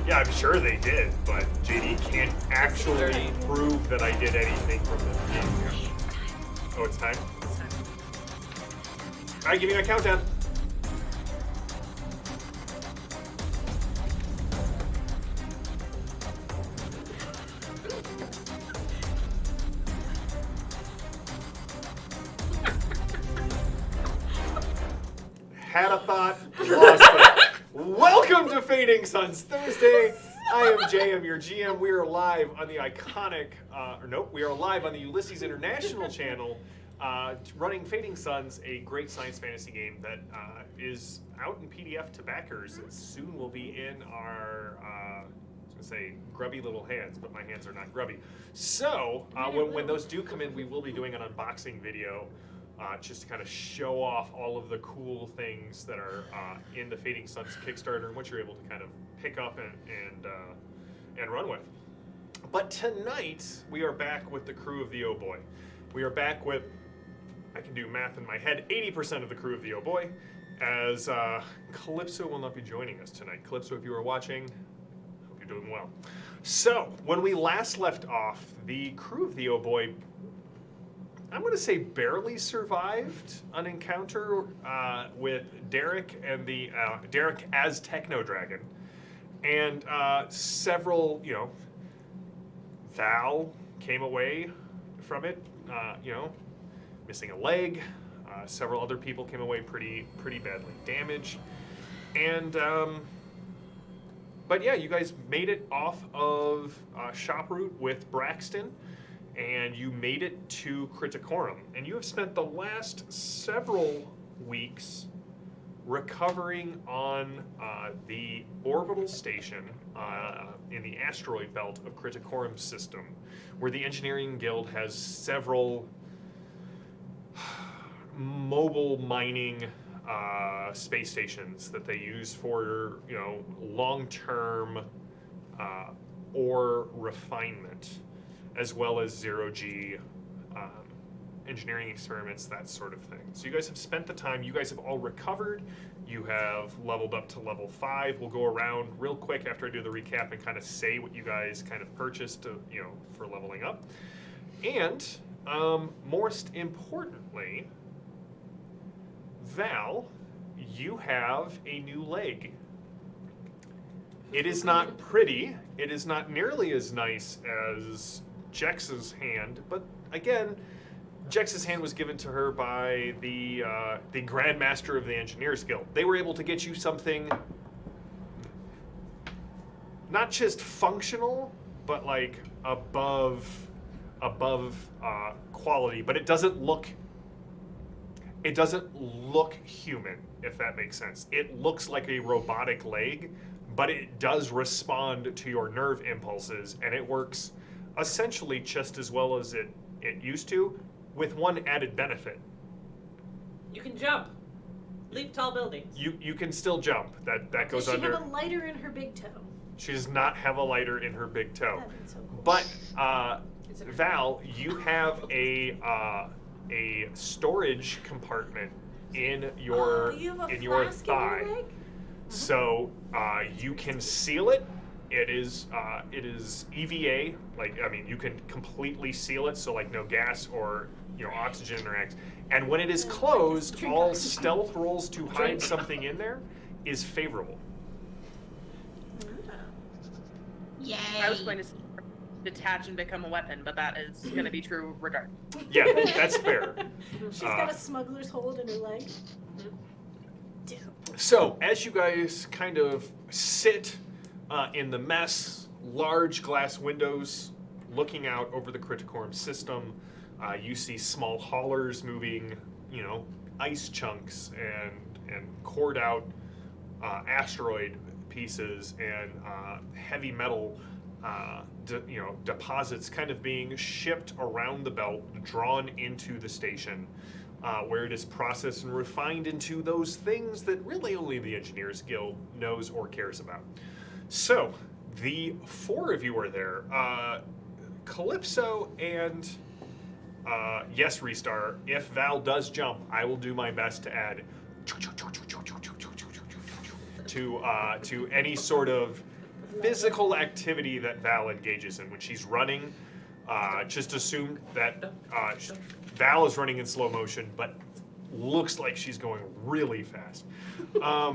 Yeah, I'm sure they did, but JD can't actually prove that I did anything from the beginning. Oh, it's time? It's time. All right, give me my countdown. Had a thought, lost it. Welcome to Fading Suns Thursday. I am Jay, I'm your GM. We are live on the iconic, we are live on the Ulysses International channel, running Fading Suns, a great science fantasy game that is out in PDF to backers. It soon will be in our, I was going to say grubby little hands, but my hands are not grubby. So, when those do come in, we will be doing an unboxing video. Just to kind of show off all of the cool things that are in the Fading Suns Kickstarter and what you're able to kind of pick up and run with. But tonight, we are back with the crew of the Oh Boii. We are back with, I can do math in my head, 80% of the crew of the Oh Boii, as Calypso will not be joining us tonight. Calypso, if you are watching, hope you're doing well. So, when we last left off, the crew of the Oh Boii, I'm going to say barely survived an encounter with Derek and the Derek as Techno Dragon, and several, Val came away from it, missing a leg. Several other people came away pretty badly damaged, and but yeah, you guys made it off of Shop Route with Braxton. And you made it to Criticorum. And you have spent the last several weeks recovering on the orbital station in the asteroid belt of Criticorum system, where the Engineering Guild has several mobile mining space stations that they use for, long-term ore refinement, as well as zero-G engineering experiments, that sort of thing. So you guys have spent the time, you guys have all recovered, you have leveled up to level 5. We'll go around real quick after I do the recap and kind of say what you guys kind of purchased for leveling up. And most importantly, Val, you have a new leg. It is not pretty, it is not nearly as nice as Jex's hand, but again, Jex's hand was given to her by the Grand Master of the Engineers Guild. They were able to get you something not just functional, but like above quality. But it doesn't look human, if that makes sense. It looks like a robotic leg, but it does respond to your nerve impulses, and it works essentially just as well as it used to, with one added benefit. You can jump. Leap tall buildings. You can still jump. That goes under. Does she have a lighter in her big toe? She does not have a lighter in her big toe. That'd be so cool. But Val, you have a storage compartment in your thigh. In your leg? So you can seal it. It is EVA, you can completely seal it, so like no gas or oxygen interacts. And when it is closed, all stealth rolls to hide something in there is favorable. Yay. I was going to detach and become a weapon, but that is going to be true regardless. Yeah, that's fair. She's got a smuggler's hold in her leg. So as you guys kind of sit in the mess, large glass windows looking out over the Criticorum system, you see small haulers moving, ice chunks and cored out asteroid pieces and heavy metal deposits kind of being shipped around the belt, drawn into the station, where it is processed and refined into those things that really only the Engineers Guild knows or cares about. So, the 4 of you are there. Calypso and, yes, Restar, if Val does jump, I will do my best to add to any sort of physical activity that Val engages in when she's running. Just assume that Val is running in slow motion, but looks like she's going really fast. I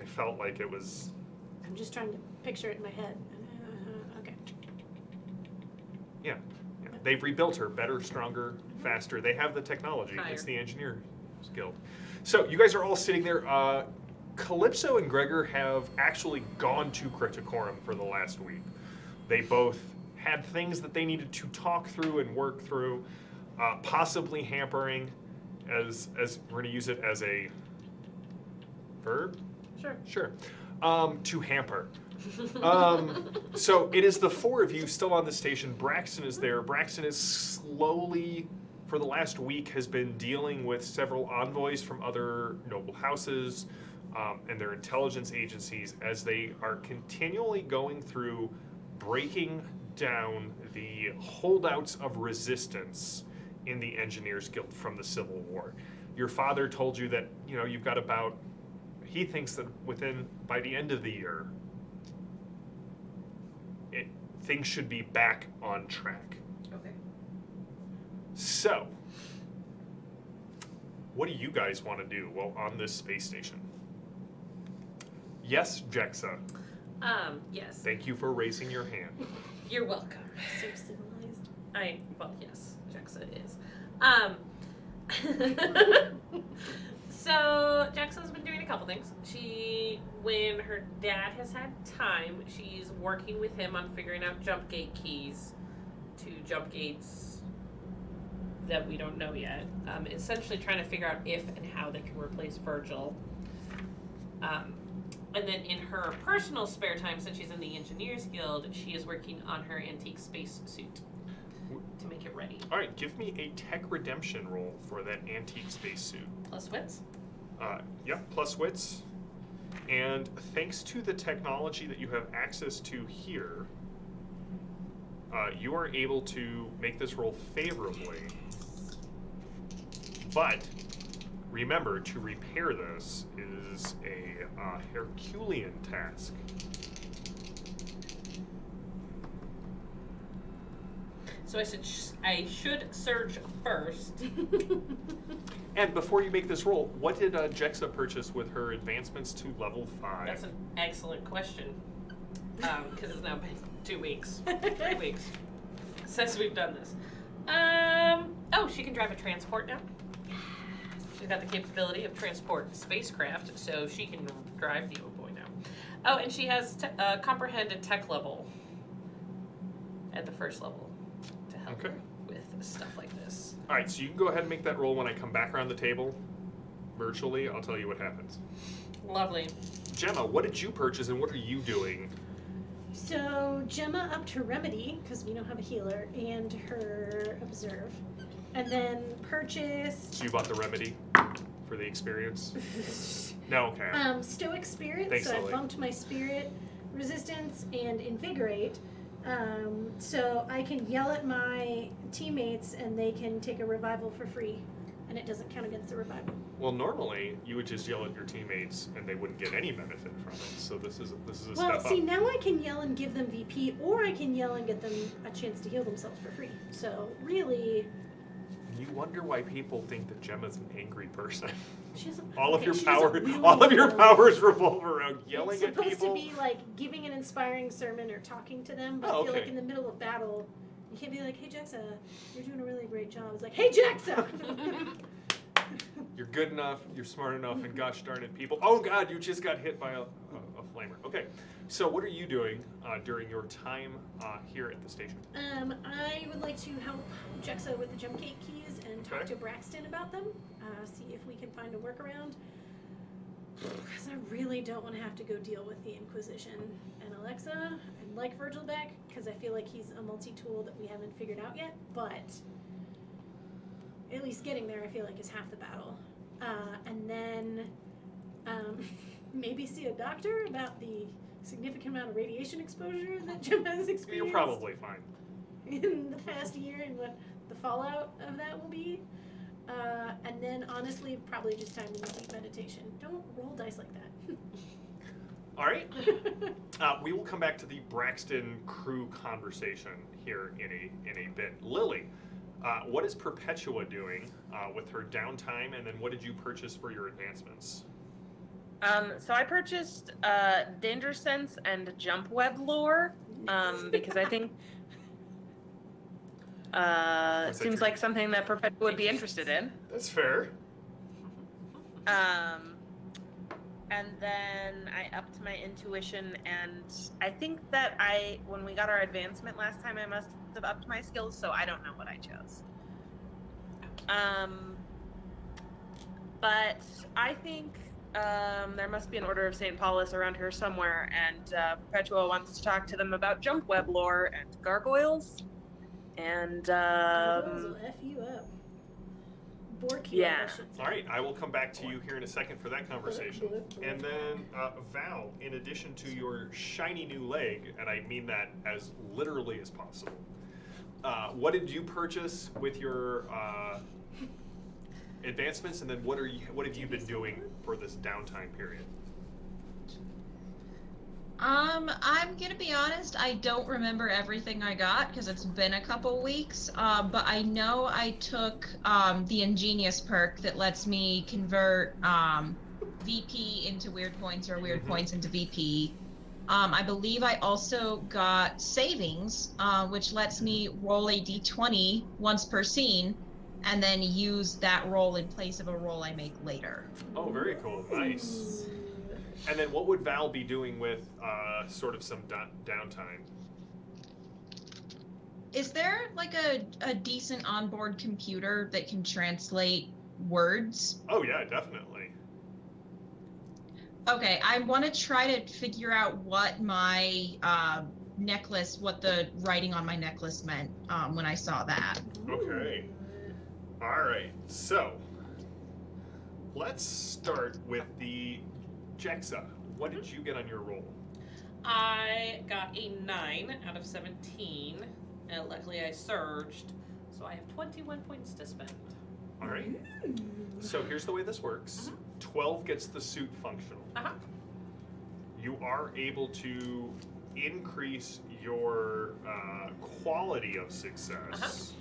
felt like it was. I'm just trying to picture it in my head. Okay. Yeah. They've rebuilt her better, stronger, faster. They have the technology. Higher. It's the engineer guild. So you guys are all sitting there. Calypso and Gregor have actually gone to Criticorum for the last week. They both had things that they needed to talk through and work through, possibly hampering, as we're going to use it as a verb? Sure. To hamper. So it is the four of you still on the station. Braxton is there. Braxton is slowly, for the last week, has been dealing with several envoys from other noble houses and their intelligence agencies as they are continually going through breaking down the holdouts of resistance in the Engineers Guild from the Civil War. Your father told you that, you've got about, he thinks that by the end of the year, things should be back on track. Okay. So, what do you guys want to do while on this space station? Yes, Jexa. Yes. Thank you for raising your hand. You're welcome. So civilized. Yes, Jexa is. So Jexa's been doing a couple things. When her dad has had time, she's working with him on figuring out jump gate keys to jump gates that we don't know yet. Essentially trying to figure out if and how they can replace Virgil. And then in her personal spare time, since she's in the Engineers Guild, she is working on her antique space suit to make it ready. All right, give me a tech redemption roll for that antique space suit. Plus wits. Plus wits. And thanks to the technology that you have access to here, you are able to make this roll favorably. But remember, to repair this is a Herculean task. So I should search first. And before you make this roll, what did Jexa purchase with her advancements to level 5? That's an excellent question. Because it's now been 2 weeks, 3 weeks since we've done this. She can drive a transport now. She's got the capability of transport spacecraft, so she can drive the Oh Boii now. Oh, and she has comprehend at tech level at the first level to help her with stuff like this. All right, so you can go ahead and make that roll when I come back around the table. Virtually, I'll tell you what happens. Lovely. Gemma, what did you purchase and what are you doing? So Gemma upped her remedy, because we don't have a healer, and her observe. And then purchased... So you bought the remedy for the experience? No, okay. Stoic Spirit, Thanks, so Lily. I bumped my spirit resistance and invigorate. So I can yell at my teammates and they can take a revival for free. And it doesn't count against the revival. Well, normally you would just yell at your teammates and they wouldn't get any benefit from it. So this is a step Well, up. see, now I can yell and give them VP, or I can yell and get them a chance to heal themselves for free. So really... You wonder why people think that Gemma's an angry person. She's a, all of okay, your she's power, a really all of your good- powers revolve around yelling It's at people. supposed to be like giving an inspiring sermon or talking to them, but I feel like in the middle of battle, you can't be like, "Hey Jexa, you're doing a really great job." It's like, "Hey Jexa." You're good enough, you're smart enough, and gosh darn it, people. Oh God, you just got hit by a flamer. Okay, so what are you doing during your time here at the station? I would like to help Jexa with the jump gate keys and talk Okay. to Braxton about them. See if we can find a workaround. Because I really don't want to have to go deal with the Inquisition and Alexa. I'd like Virgil back because I feel like he's a multi-tool that we haven't figured out yet. But at least getting there, I feel like, is half the battle. And then maybe see a doctor about the significant amount of radiation exposure that Jim has experienced. You're probably fine. In the past year and what the fallout of that will be. And then, honestly, probably just time in deep meditation. Don't roll dice like that. All right. We will come back to the Braxton crew conversation here in a bit. Lily, what is Perpetua doing with her downtime, and then what did you purchase for your advancements? So I purchased Danger Sense and Jump Web Lore because I think it seems like something that Perpetua would be interested in. That's fair. And then I upped my intuition, and I think that when we got our advancement last time, I must have upped my skills, so I don't know what I chose. But I think there must be an Order of St. Paulus around here somewhere, and Perpetua wants to talk to them about jump web lore and gargoyles. And Gargoyles will F you up. Bork you up, Yeah. I should say. All right, I will come back to you here in a second for that conversation. And then, Val, in addition to your shiny new leg, and I mean that as literally as possible, what did you purchase with your advancements, and then what have you been doing for this downtime period? I'm gonna be honest, I don't remember everything I got because it's been a couple weeks. But I know I took the Ingenious perk that lets me convert VP into weird points or weird points into VP. I believe I also got Savings, which lets me roll a d20 once per scene, and then use that roll in place of a roll I make later. Oh, very cool. Nice. And then what would Val be doing with sort of some downtime? Is there like a decent onboard computer that can translate words? Oh, yeah, definitely. Okay, I want to try to figure out what my necklace, what the writing on my necklace meant when I saw that. Okay. All right. So, let's start with the Jexa. What did you get on your roll? I got a 9 out of 17, and luckily I surged, so I have 21 points to spend. All right. So here's the way this works. 12 gets the suit functional. You are able to increase your quality of success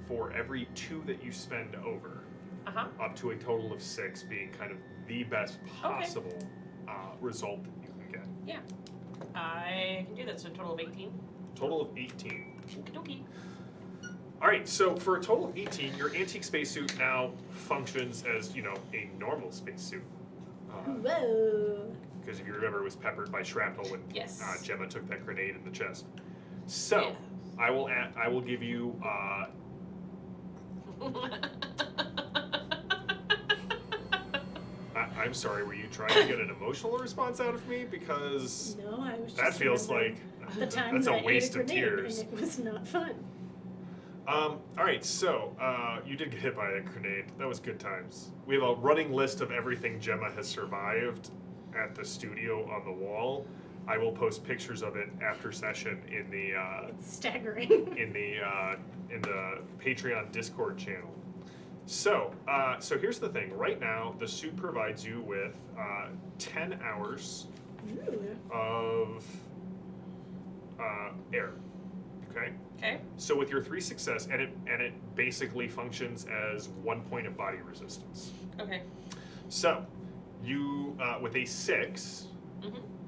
for every 2 that you spend over, up to a total of 6 being kind of the best possible result that you can get. Yeah, I can do that, so a total of 18. Total of 18. Okie dokie. All right, so for a total of 18, your antique spacesuit now functions as, you know, a normal spacesuit. Whoa. Because if you remember, it was peppered by shrapnel when Yes. Gemma took that grenade in the chest. So, Yeah. I will give you I'm sorry, were you trying to get an emotional response out of me? Because No, I was just that feels like remembering the time that's that a I waste ate a of grenade, tears. and it was not fun. All right, so you did get hit by a grenade. That was good times. We have a running list of everything Gemma has survived at the studio on the wall. I will post pictures of it after session in the It's staggering. in the Patreon Discord channel. So here's the thing. Right now, the suit provides you with 10 hours Ooh. of air. Okay. Okay. So with your 3 success, and it basically functions as 1 point of body resistance. Okay. So you with a 6,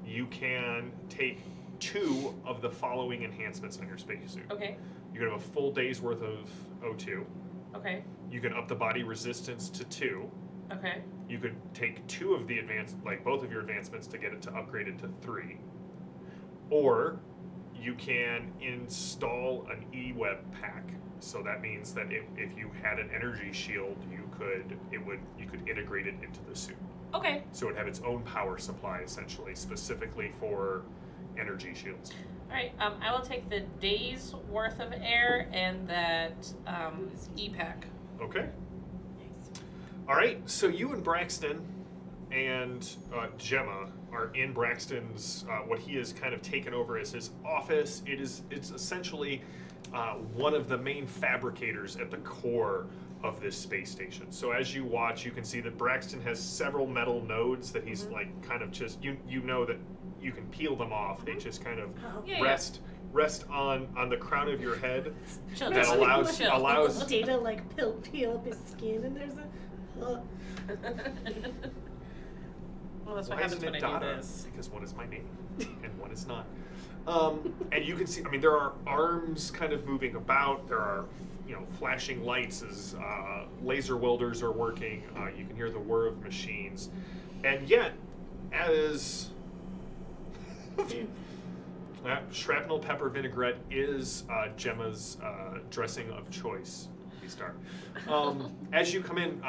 you can take 2 of the following enhancements on your spacesuit. Okay. You can have a full day's worth of O2. Okay. You can up the body resistance to 2. Okay. You could take 2 of the both of your advancements to get it to upgrade it to 3. Or you can install an E-web pack. So that means that if you had an energy shield, you could integrate it into the suit. Okay. So it would have its own power supply, essentially, specifically for energy shields. All right. I will take the day's worth of air and that E-pack. Okay. All right. So you and Braxton and Gemma are in Braxton's what he has kind of taken over as his office. It's essentially one of the main fabricators at the core of this space station. So as you watch, you can see that Braxton has several metal nodes that he's like kind of just you know that you can peel them off. They just kind of Yeah, rest on the crown of your head. Chill, That chill, allows chill. allows Data like peel up his skin, and there's a. Well, that's what Why happens isn't when it I do Dada? this. Because one is my name and one is not. And you can see, I mean, there are arms kind of moving about. There are, flashing lights as laser welders are working. You can hear the whir of machines. And yet, as shrapnel pepper vinaigrette is Gemma's dressing of choice. Restart. As you come in,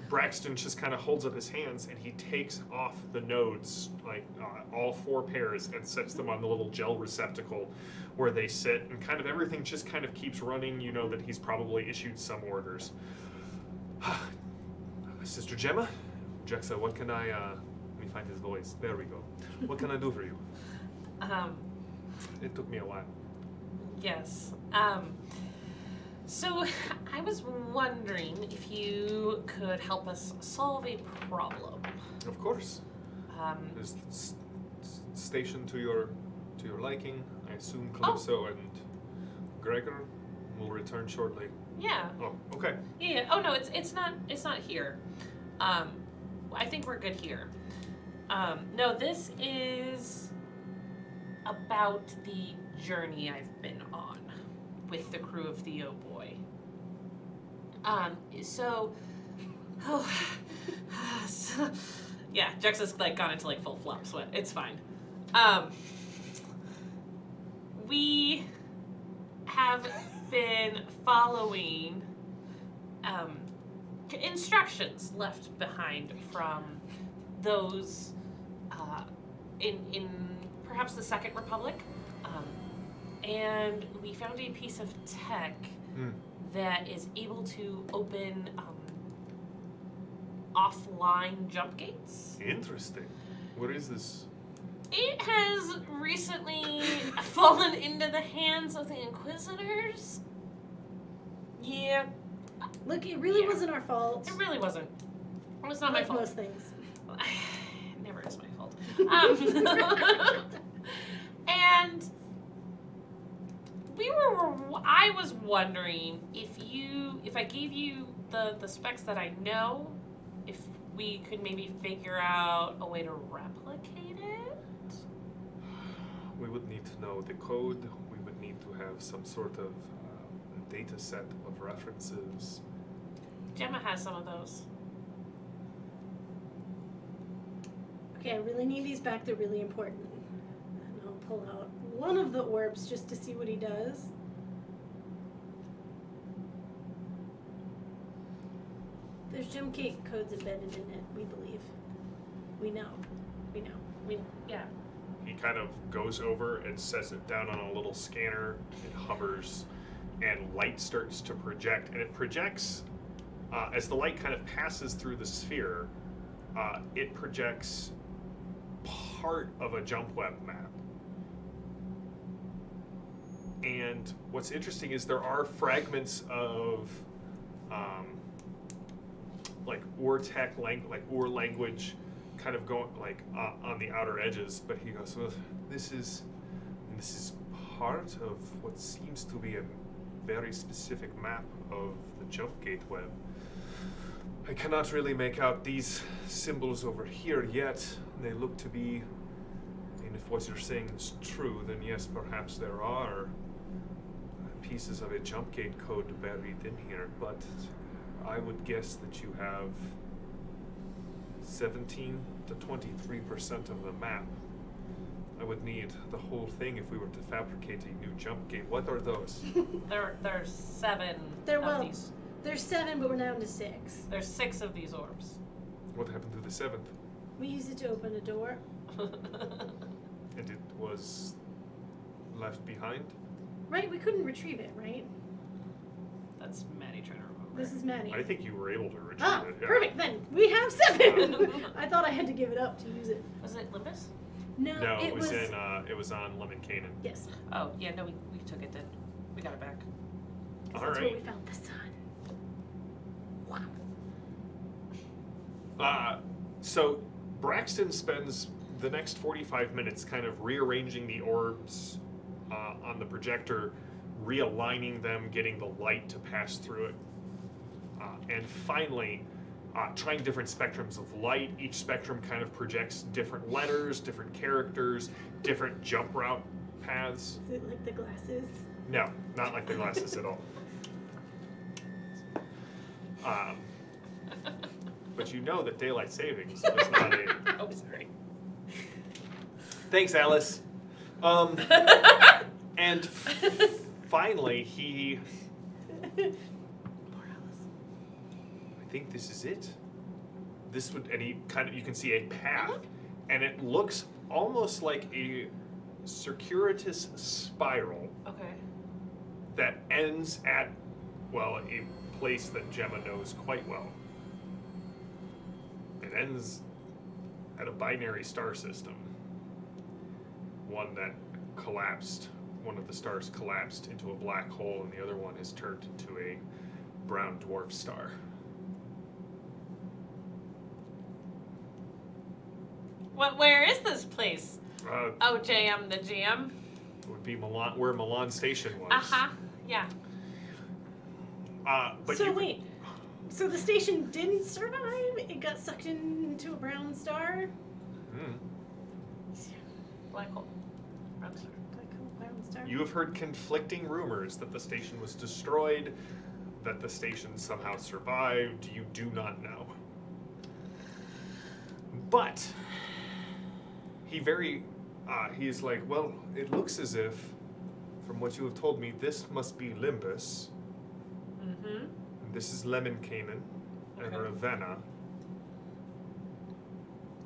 Braxton just kind of holds up his hands and he takes off the nodes, like all 4 pairs, and sets them on the little gel receptacle where they sit, and kind of everything just kind of keeps running. You know that he's probably issued some orders. Sister Gemma? Jexa, what can I, let me find his voice. There we go. What can I do for you? It took me a while. Yes. So I was wondering if you could help us solve a problem. Of course. Is station to your liking? I assume Calypso and Gregor will return shortly. Yeah. Oh, okay. Yeah. Oh no, it's not here. I think we're good here. No, this is about the journey I've been on with the crew of the Oh Boii. Yeah, Jexa's like gone into like full flop sweat. It's fine. We have been following instructions left behind from those in perhaps the Second Republic. And we found a piece of tech that is able to open offline jump gates. Interesting. What is this? It has recently fallen into the hands of the Inquisitors. Yeah, Look, it really Yeah. wasn't our fault. it really wasn't. It was not my Like fault. most things. It never is my fault. And I was wondering if I gave you the specs that I know, if we could maybe figure out a way to replicate it. We would need to know the code. We would need to have some sort of data set of references. Gemma has some of those. Okay, I really need these back. They're really important. And I'll pull out one of the orbs just to see what he does. There's gem cake codes embedded in it, we believe. We know. Yeah. He kind of goes over and sets it down on a little scanner. It hovers, and light starts to project. And it projects, as the light kind of passes through the sphere, it projects part of a jump web map. And what's interesting is there are fragments of like Ur-Tech like Ur language kind of going like on the outer edges, but he goes, well, this is part of what seems to be a very specific map of the jump gate web. I cannot really make out these symbols over here yet. They look to be, I mean, if what you're saying is true, then yes, perhaps there are pieces of a jump gate code buried in here, but I would guess that you have 17 to 23% of the map. I would need the whole thing if we were to fabricate a new jump gate. What are those? There's 7 There, of well, these. there's 7, but we're down to 6. There's 6 of these orbs. What happened to the 7th? We used it to open a door. And it was left behind? Right, we couldn't retrieve it, right? That's Maddie trying to remember. This is Maddie. I think you were able to retrieve Ah, it. Yeah. perfect. Then we have 7. I thought I had to give it up to use it. Was it Limbus? No, it was in. It was on Lemon Canaan. Yes. Oh, yeah, no, we took it then. We got it back. That's All where right. we found the sun. So Braxton spends the next 45 minutes kind of rearranging the orbs on the projector, realigning them, getting the light to pass through it, and finally trying different spectrums of light. Each spectrum kind of projects different letters, different characters, different jump route paths. Is it like the glasses? No, not like the glasses at all. But you know that daylight savings is not a... Oh, sorry. Thanks, Alice. And finally, he... Poor Alice. I think this is it. This would, and he kind of, you can see a path, and it looks almost like a circuitous spiral Okay. that ends at, well, a place that Gemma knows quite well. It ends at a binary star system. One that collapsed, one of the stars collapsed into a black hole, and the other one has turned into a brown dwarf star. Where is this place? It JM, the GM. would be Milan, where Milan Station was. Yeah. But So you, wait, so the station didn't survive? It got sucked into a brown star? Black hole. Brown star. Brown star? You have heard conflicting rumors that the station was destroyed, that the station somehow survived. You do not know. But he's like, well, it looks as if, from what you have told me, this must be Limbus. Mm-hmm. This is Lemminkainen and Okay. Ravenna.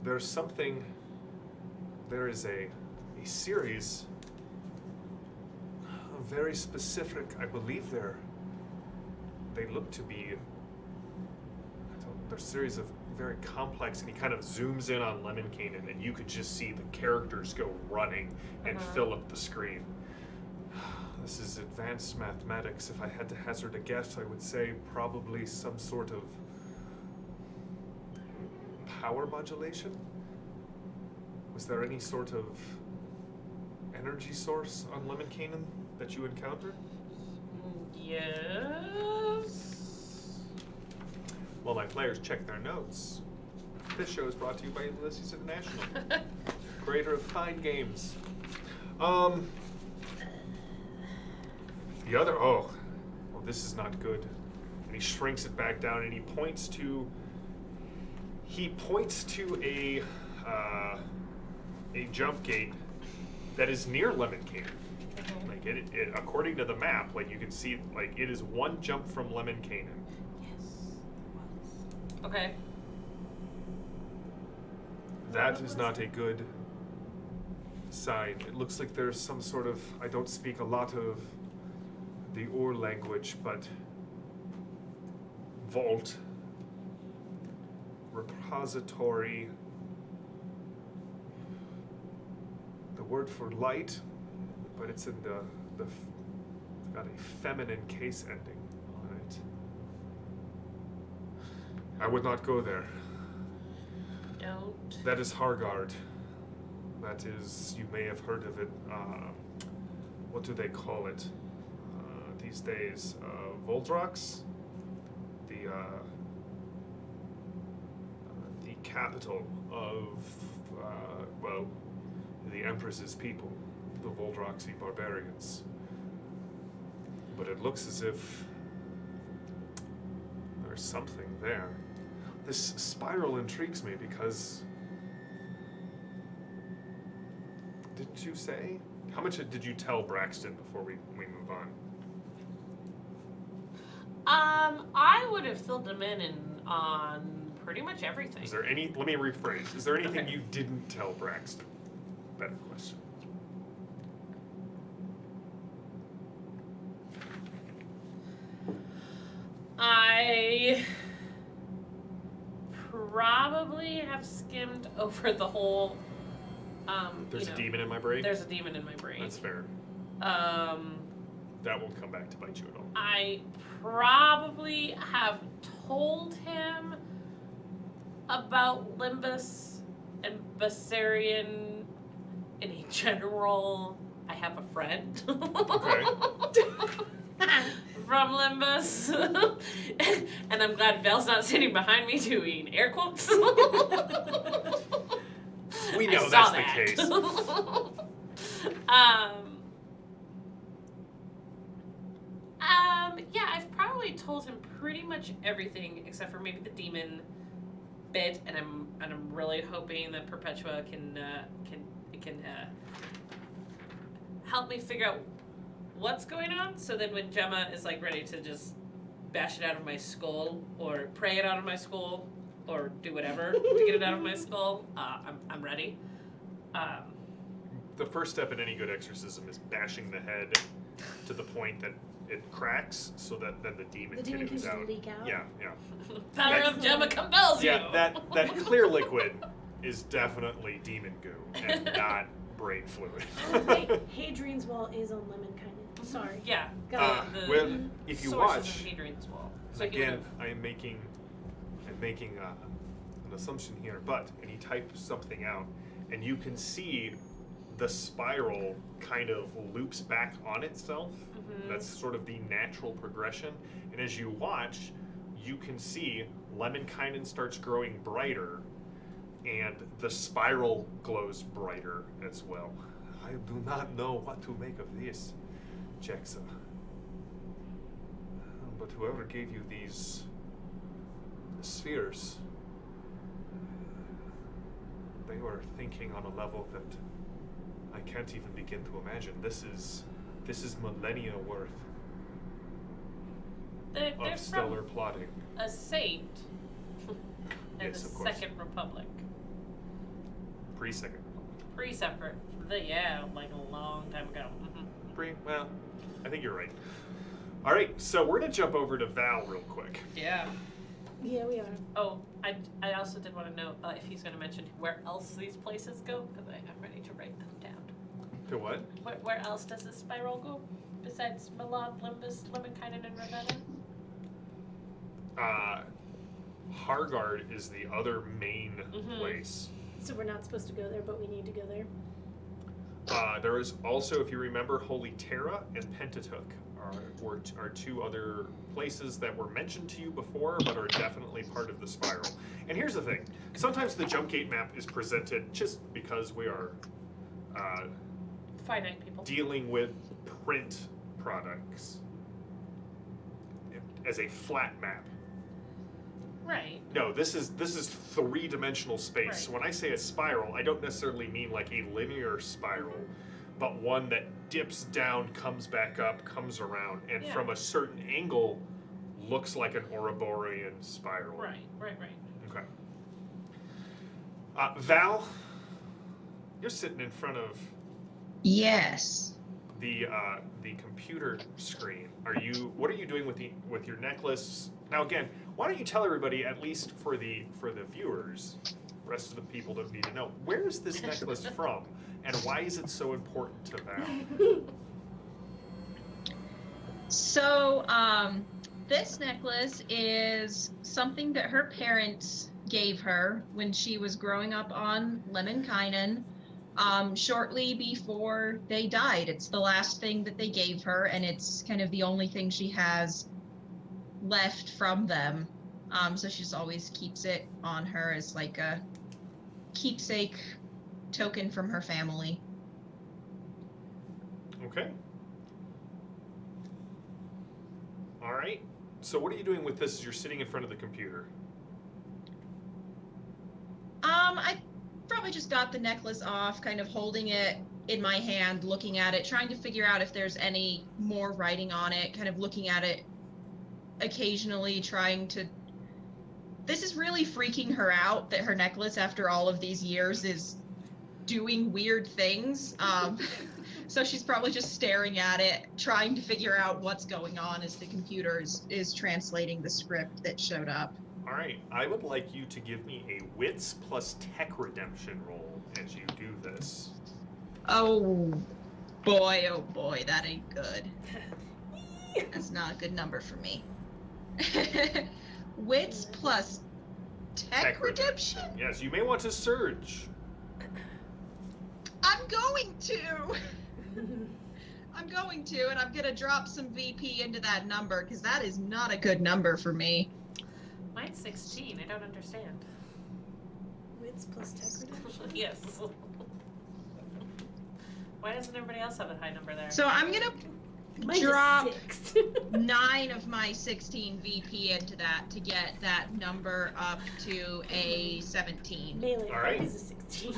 There is a series of very specific, I believe they look to be, they're a series of very complex, and he kind of zooms in on Lemminkainen, and you could just see the characters go running and fill up the screen. This is advanced mathematics. If I had to hazard a guess, I would say probably some sort of power modulation. Was there any sort of energy source on Lemminkainen that you encountered? Yes. Well, my players check their notes. This show is brought to you by Ulysses International, creator of fine games. The other, well, this is not good. And he shrinks it back down, and he points to a jump gate that is near Lemminkainen. Okay. Like it, according to the map, like you can see, like it is one jump from Lemminkainen. Okay. That is not a good sign. It looks like there's some sort of, I don't speak a lot of the Ur language, but vault, repository, the word for light, but it's in it's got a feminine case ending on it. I would not go there. Don't. That is Hargard. That is, you may have heard of it. What do they call it these days? Voldrox? The capital of, the Empress's people, the Voldroxy barbarians. But it looks as if there's something there. This spiral intrigues me because, didn't you say? How much did you tell Braxton before we move on? I would have filled him in on pretty much everything. Is there any, let me rephrase, is there anything you didn't tell Braxton? Better question. I probably have skimmed over the whole. There's a demon in my brain? There's a demon in my brain. That's fair. Um, That won't come back to bite you at all. I probably have told him about Limbus and Bessarion in a general. I have a friend. Okay. From Limbus. And I'm glad Vel's not sitting behind me doing air quotes. We know I saw that's the that. case. Yeah, I've probably told him pretty much everything except for maybe the demon bit, and I'm really hoping that Perpetua can help me figure out what's going on. So then when Gemma is like ready to just bash it out of my skull or pray it out of my skull or do whatever to get it out of my skull, I'm ready. The first step in any good exorcism is bashing the head to the point that it cracks, so that then the demon The demon can ooze just out. leak out. Yeah, yeah. Power of Gemma compels you. Yeah, that clear liquid is definitely demon goo and not brain fluid. Hadrian's Wall is on Lemminkainen. Sorry. Yeah. Got the Well, if you sources watch, of Hadrian's Wall. So he again, would've- I'm making an assumption here, but and he types something out, and you can see the spiral kind of loops back on itself. Mhm. That's sort of the natural progression. And as you watch, you can see Lemminkainen starts growing brighter, and the spiral glows brighter as well. I do not know what to make of this, Jexa. But whoever gave you these spheres, they were thinking on a level that I can't even begin to imagine. This is millennia worth They're of stellar from plotting. a saint in Yes, the of course. Second Republic. Pre-second. Pre-separate. Like a long time ago. Mhm. Well, I think you're right. All right, so we're gonna jump over to Val real quick. Yeah. Yeah, we are. Oh, I also did want to know if he's going to mention where else these places go, because I'm ready to write them down. To what? Where else does this spiral go besides Milan, Limbus, Lemminkainen, and Ravenna? Hargard is the other main Mhm. place. So we're not supposed to go there, but we need to go there. There is also, if you remember, Holy Terra and Pentateuch are two other places that were mentioned to you before, but are definitely part of the spiral. And here's the thing: sometimes the jump gate map is presented just because we are Finite people. dealing with print products as a flat map. Right. No, this is three-dimensional space. Right. So when I say a spiral, I don't necessarily mean like a linear spiral, but one that dips down, comes back up, comes around, and Yeah. from a certain angle looks like an Ouroborean spiral. Right. Okay. Val, you're sitting in front of Yes. the computer screen. What are you doing with your necklace? Now again, why don't you tell everybody, at least for the viewers, the rest of the people don't need to know, where is this necklace from and why is it so important to Val? So, this necklace is something that her parents gave her when she was growing up on Lemminkainen, shortly before they died. It's the last thing that they gave her, and it's kind of the only thing she has left from them. So she just always keeps it on her as like a keepsake token from her family. Okay. All right. So what are you doing with this as you're sitting in front of the computer? I probably just got the necklace off, kind of holding it in my hand, looking at it, trying to figure out if there's any more writing on it, kind of looking at it occasionally, trying to... This is really freaking her out that her necklace, after all of these years, is doing weird things. So she's probably just staring at it, trying to figure out what's going on as the computer is translating the script that showed up. All right. I would like you to give me a wits plus tech redemption roll as you do this. Oh boy, that ain't good. That's not a good number for me. Wits plus tech redemption? Yes, you may want to surge. I'm going to! I'm going to, and I'm going to drop some VP into that number, because that is not a good number for me. Mine's 16. I don't understand. Wits plus tech redemption. Yes. Why doesn't everybody else have a high number there? So I'm going to Mine's a drop 6. 9 of my 16 VP into that to get that number up to a 17. Melee All right. is a 16.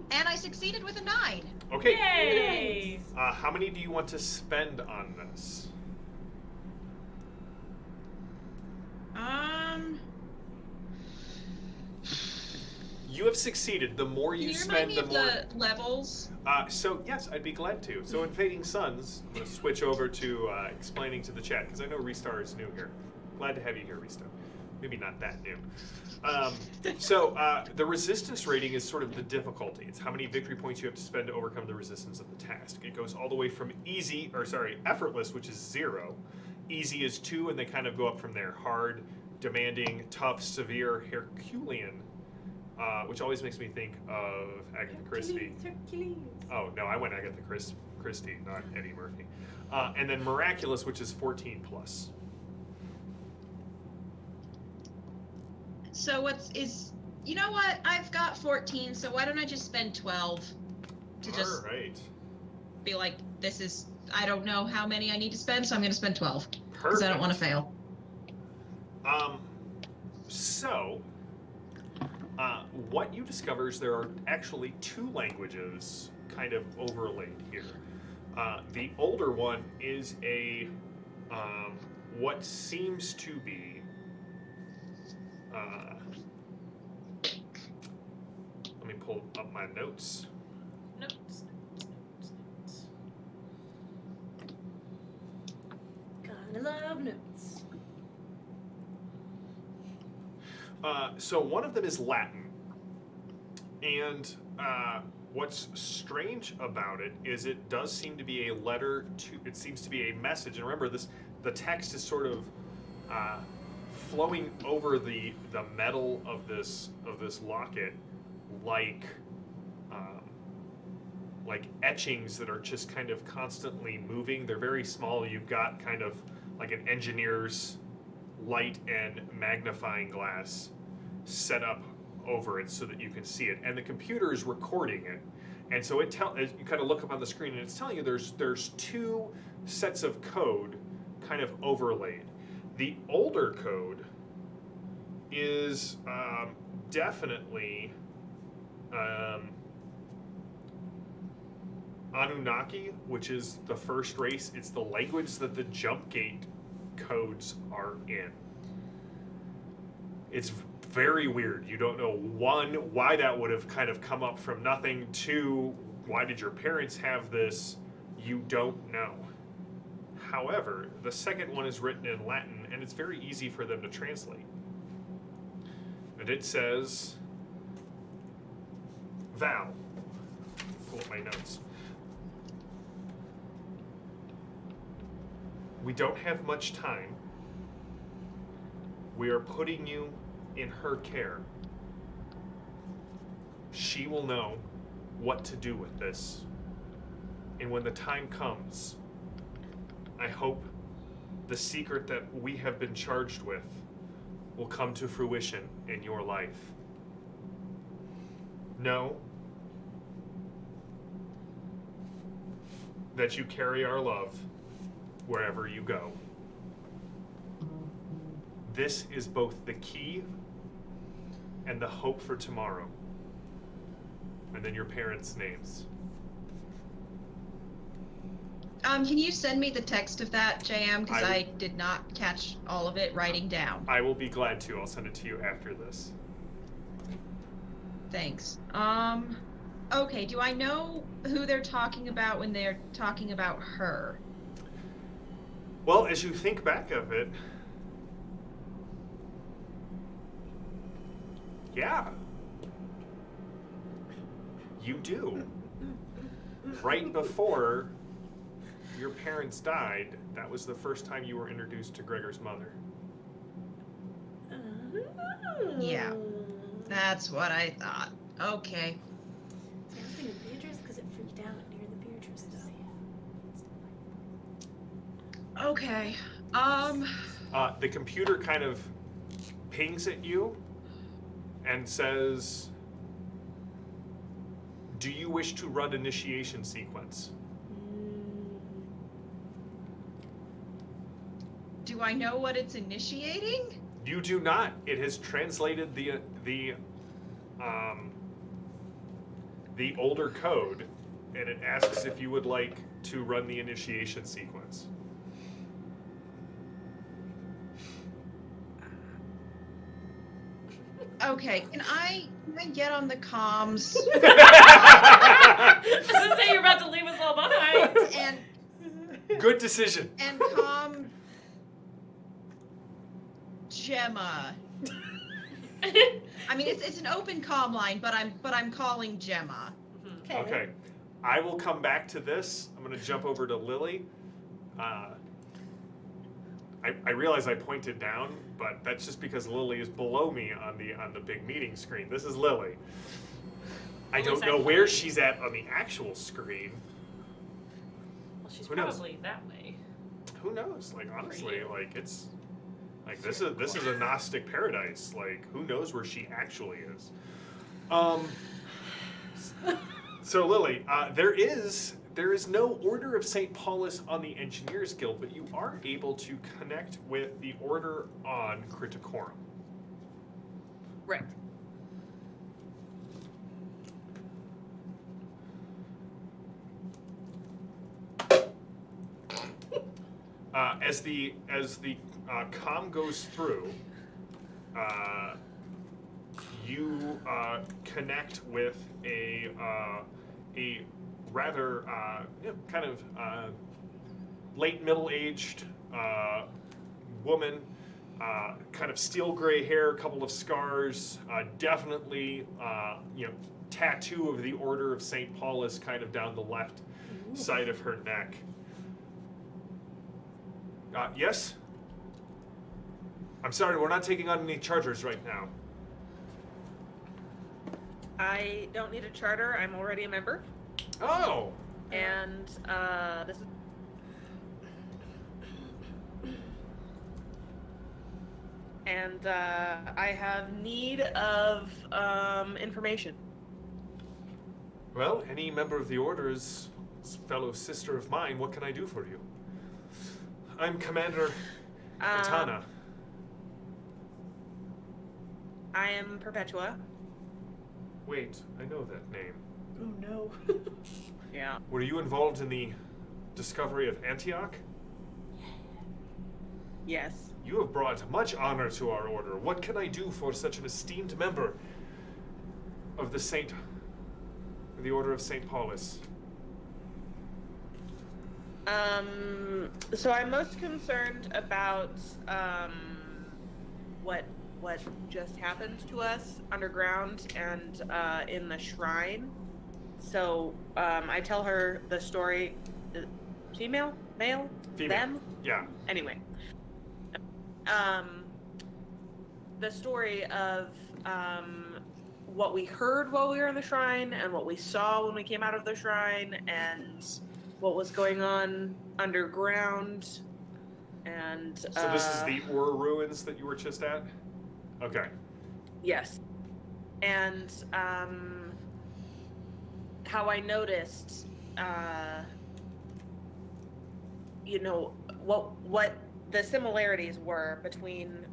And I succeeded with a 9. Okay. Yay! How many do you want to spend on this? You have succeeded. The more Can you you remind spend, me the of more. the levels? So yes, I'd be glad to. So in Fading Suns, I'm going to switch over to explaining to the chat because I know Restar is new here. Glad to have you here, Restar. Maybe not that new. The resistance rating is sort of the difficulty. It's how many victory points you have to spend to overcome the resistance of the task. It goes all the way from effortless, which is 0. Easy is 2, and they kind of go up from there. Hard, demanding, tough, severe, Herculean. Which always makes me think of Agatha Christie. Hercules. Oh, no, I went Agatha Christie, not Eddie Murphy. And then Miraculous, which is 14 plus. So you know what? I've got 14, so why don't I just spend 12 to just All right. be like, I don't know how many I need to spend, so I'm going to spend 12. Because Perfect. I don't want to fail. What you discover is there are actually 2 languages kind of overlaid here. The older one is a what seems to be let me pull up my notes. Notes. Gotta love notes. So one of them is Latin, and what's strange about it is it does seem to be a letter to. It seems to be a message, and remember the text is sort of flowing over the metal of this locket like etchings that are just kind of constantly moving. They're very small. You've got kind of like an engineer's light and magnifying glass set up over it so that you can see it, and the computer is recording it, and so you kind of look up on the screen and it's telling you there's 2 sets of code kind of overlaid. The older code is definitely Anunnaki, which is the first race. It's the language that the jump gate codes are in. It's very weird. You don't know, 1, why that would have kind of come up from nothing. 2, why did your parents have this? You don't know. However, the second one is written in Latin, and it's very easy for them to translate. And it says, Val. Pull up my notes. We don't have much time. We are putting you in her care. She will know what to do with this. And when the time comes, I hope the secret that we have been charged with will come to fruition in your life. Know that you carry our love wherever you go. This is both the key and the hope for tomorrow. And then your parents' names. Can you send me the text of that, JM? Because I I did not catch all of it writing down. I will be glad to. I'll send it to you after this. Thanks. Okay, do I know who they're talking about when they're talking about her? Well, as you think back of it, yeah, you do. Right before your parents died, that was the first time you were introduced to Gregor's mother. Yeah. That's what I thought. Okay. See, I was thinking Beatrice because it freaked out near the Beatrice stuff. Okay. The computer kind of pings at you and says, "Do you wish to run initiation sequence?" Do I know what it's initiating? You do not. It has translated the older code, and it asks if you would like to run the initiation sequence. Okay, can I get on the comms I was gonna say you're about to leave us all behind. and Good decision. calm Gemma? I mean, it's an open comm line, but I'm calling Gemma. Okay. I will come back to this. I'm going to jump over to Lily. I realize I pointed down, but that's just because Lily is below me on the big meeting screen. This is Lily. I don't know where she's at on the actual screen. Well, she's Who knows? probably that way. Who knows? Like honestly, like it's like this is a Gnostic paradise. Like who knows where she actually is? So Lily, there is no Order of St. Paulus on the Engineers Guild, but you are able to connect with the Order on Criticorum. Right. As the comm goes through, you connect with a rather kind of late middle-aged woman, kind of steel gray hair, a couple of scars, definitely tattoo of the Order of St. Paulus kind of down the left side of her neck. Yes? I'm sorry, we're not taking on any charters right now. I don't need a charter. I'm already a member. Oh! And this is. And I have need of information. Well, any member of the Order is a fellow sister of mine. What can I do for you? I'm Commander Katana. I am Perpetua. Wait, I know that name. Oh no. Yeah. Were you involved in the discovery of Antioch? Yes. You have brought much honor to our order. What can I do for such an esteemed member of the Order of St. Paulus? So I'm most concerned about what just happened to us underground and in the shrine. So I tell her the story. Female? Male? Female. Them? Yeah. Anyway. The story of what we heard while we were in the shrine and what we saw when we came out of the shrine and what was going on underground. And So this is the Ur ruins that you were just at? Okay. yes. And how I noticed what the similarities were between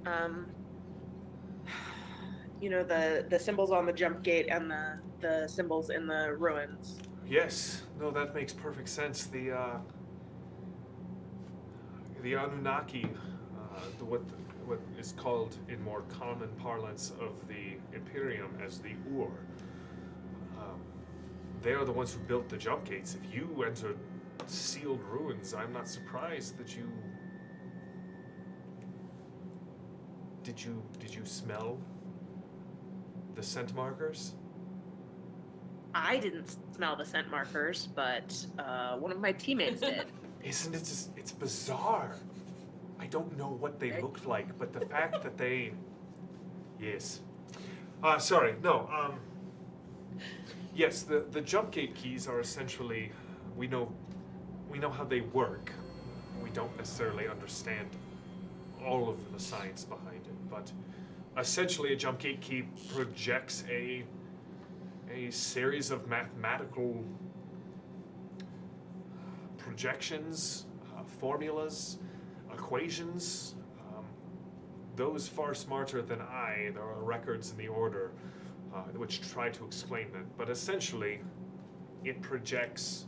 the symbols on the jump gate and the symbols in the ruins. Yes. No, that makes perfect sense. The Anunnaki, what is called in more common parlance of the Imperium as the Ur. They are the ones who built the jump gates. If you entered sealed ruins, I'm not surprised that you... Did you smell the scent markers? I didn't smell the scent markers, but one of my teammates did. Isn't it just, it's bizarre. I don't know what they looked like, but the fact that they, yes. Sorry, no, yes, the jump gate keys are essentially, we know how they work. We don't necessarily understand all of the science behind it, but essentially a jump gate key projects a series of mathematical projections, formulas, equations, those far smarter than I. There are records in the order which try to explain that, but essentially it projects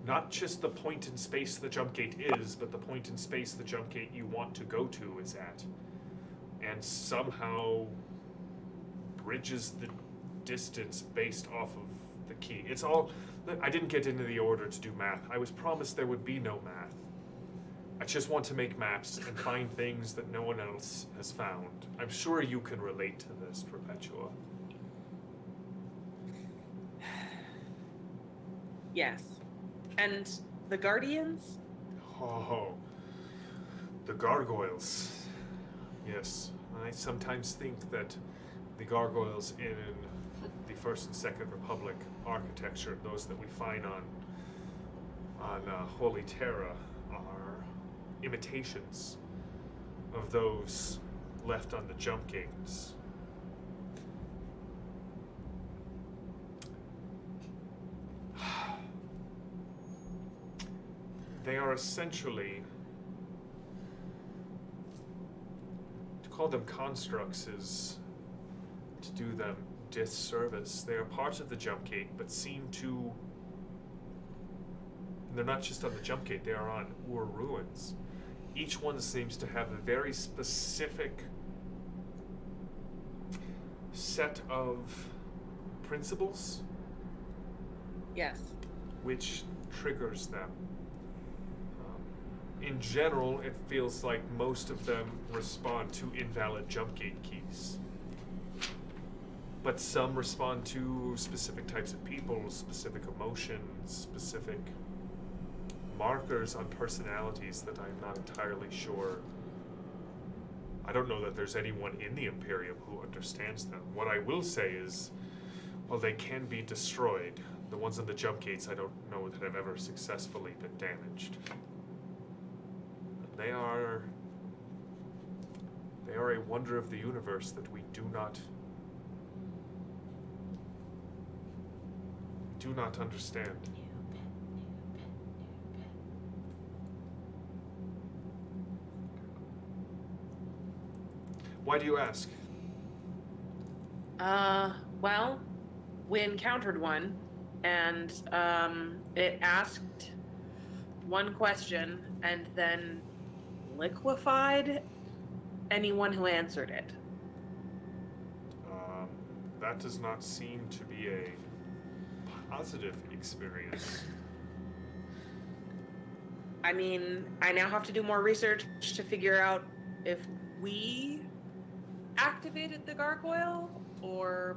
not just the point in space the jump gate is, but the point in space the jump gate you want to go to is at, and somehow bridges the distance based off of the key. It's all, I didn't get into the order to do math. I was promised there would be no math. I just want to make maps and find things that no one else has found. I'm sure you can relate to this, Perpetua. Yes. And the Guardians? Oh, the gargoyles. Yes, I sometimes think that the gargoyles in the First and Second Republic architecture, those that we find on Holy Terra, are imitations of those left on the jump gates. They are essentially, to call them constructs is to do them disservice. They are part of the jump gate, but seem to, and they're not just on the jump gate, they are on Ur ruins. Each one seems to have a very specific set of principles Yes. which triggers them. In general, it feels like most of them respond to invalid jump gate keys. But some respond to specific types of people, specific emotions, specific markers on personalities that I'm not entirely sure. I don't know that there's anyone in the Imperium who understands them. What I will say is, well, they can be destroyed. The ones on the jump gates I don't know that have ever successfully been damaged. They are a wonder of the universe that we do not understand. Why do you ask? Well, we encountered one, and it asked one question and then liquefied anyone who answered it. That does not seem to be a positive experience. I mean, I now have to do more research to figure out if we activated the gargoyle or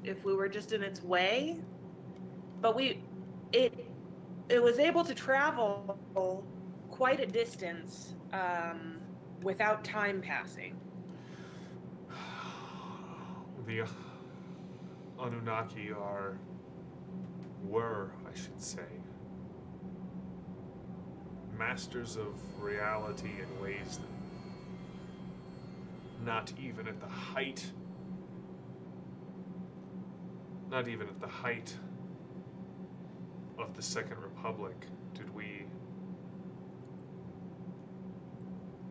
if we were just in its way. But it was able to travel quite a distance without time passing. The Anunnaki were, I should say, masters of reality in ways that not even at the height of the Second Republic did we,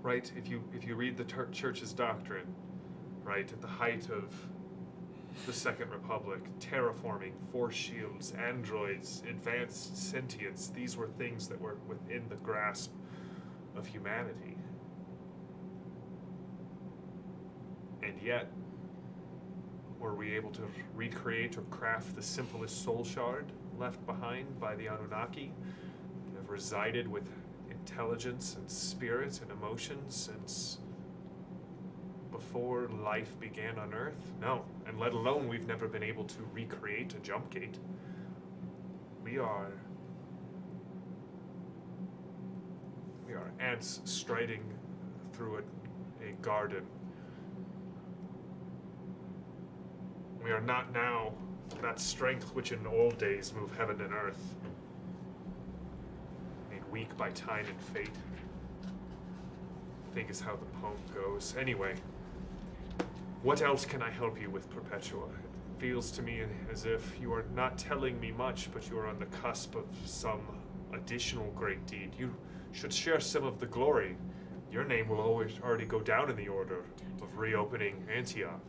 right? If you read the Church's doctrine, right, at the height of the Second Republic, terraforming, force shields, androids, advanced sentience, these were things that were within the grasp of humanity. And yet, were we able to recreate or craft the simplest soul shard left behind by the Anunnaki that have resided with intelligence and spirit and emotion since before life began on Earth? No, and let alone we've never been able to recreate a jump gate. We are ants striding through a garden. We are not now that strength which in old days moved heaven and earth, made weak by time and fate. I think is how the poem goes. Anyway, what else can I help you with, Perpetua? It feels to me as if you are not telling me much, but you are on the cusp of some additional great deed. You should share some of the glory. Your name will always already go down in the order of reopening Antioch.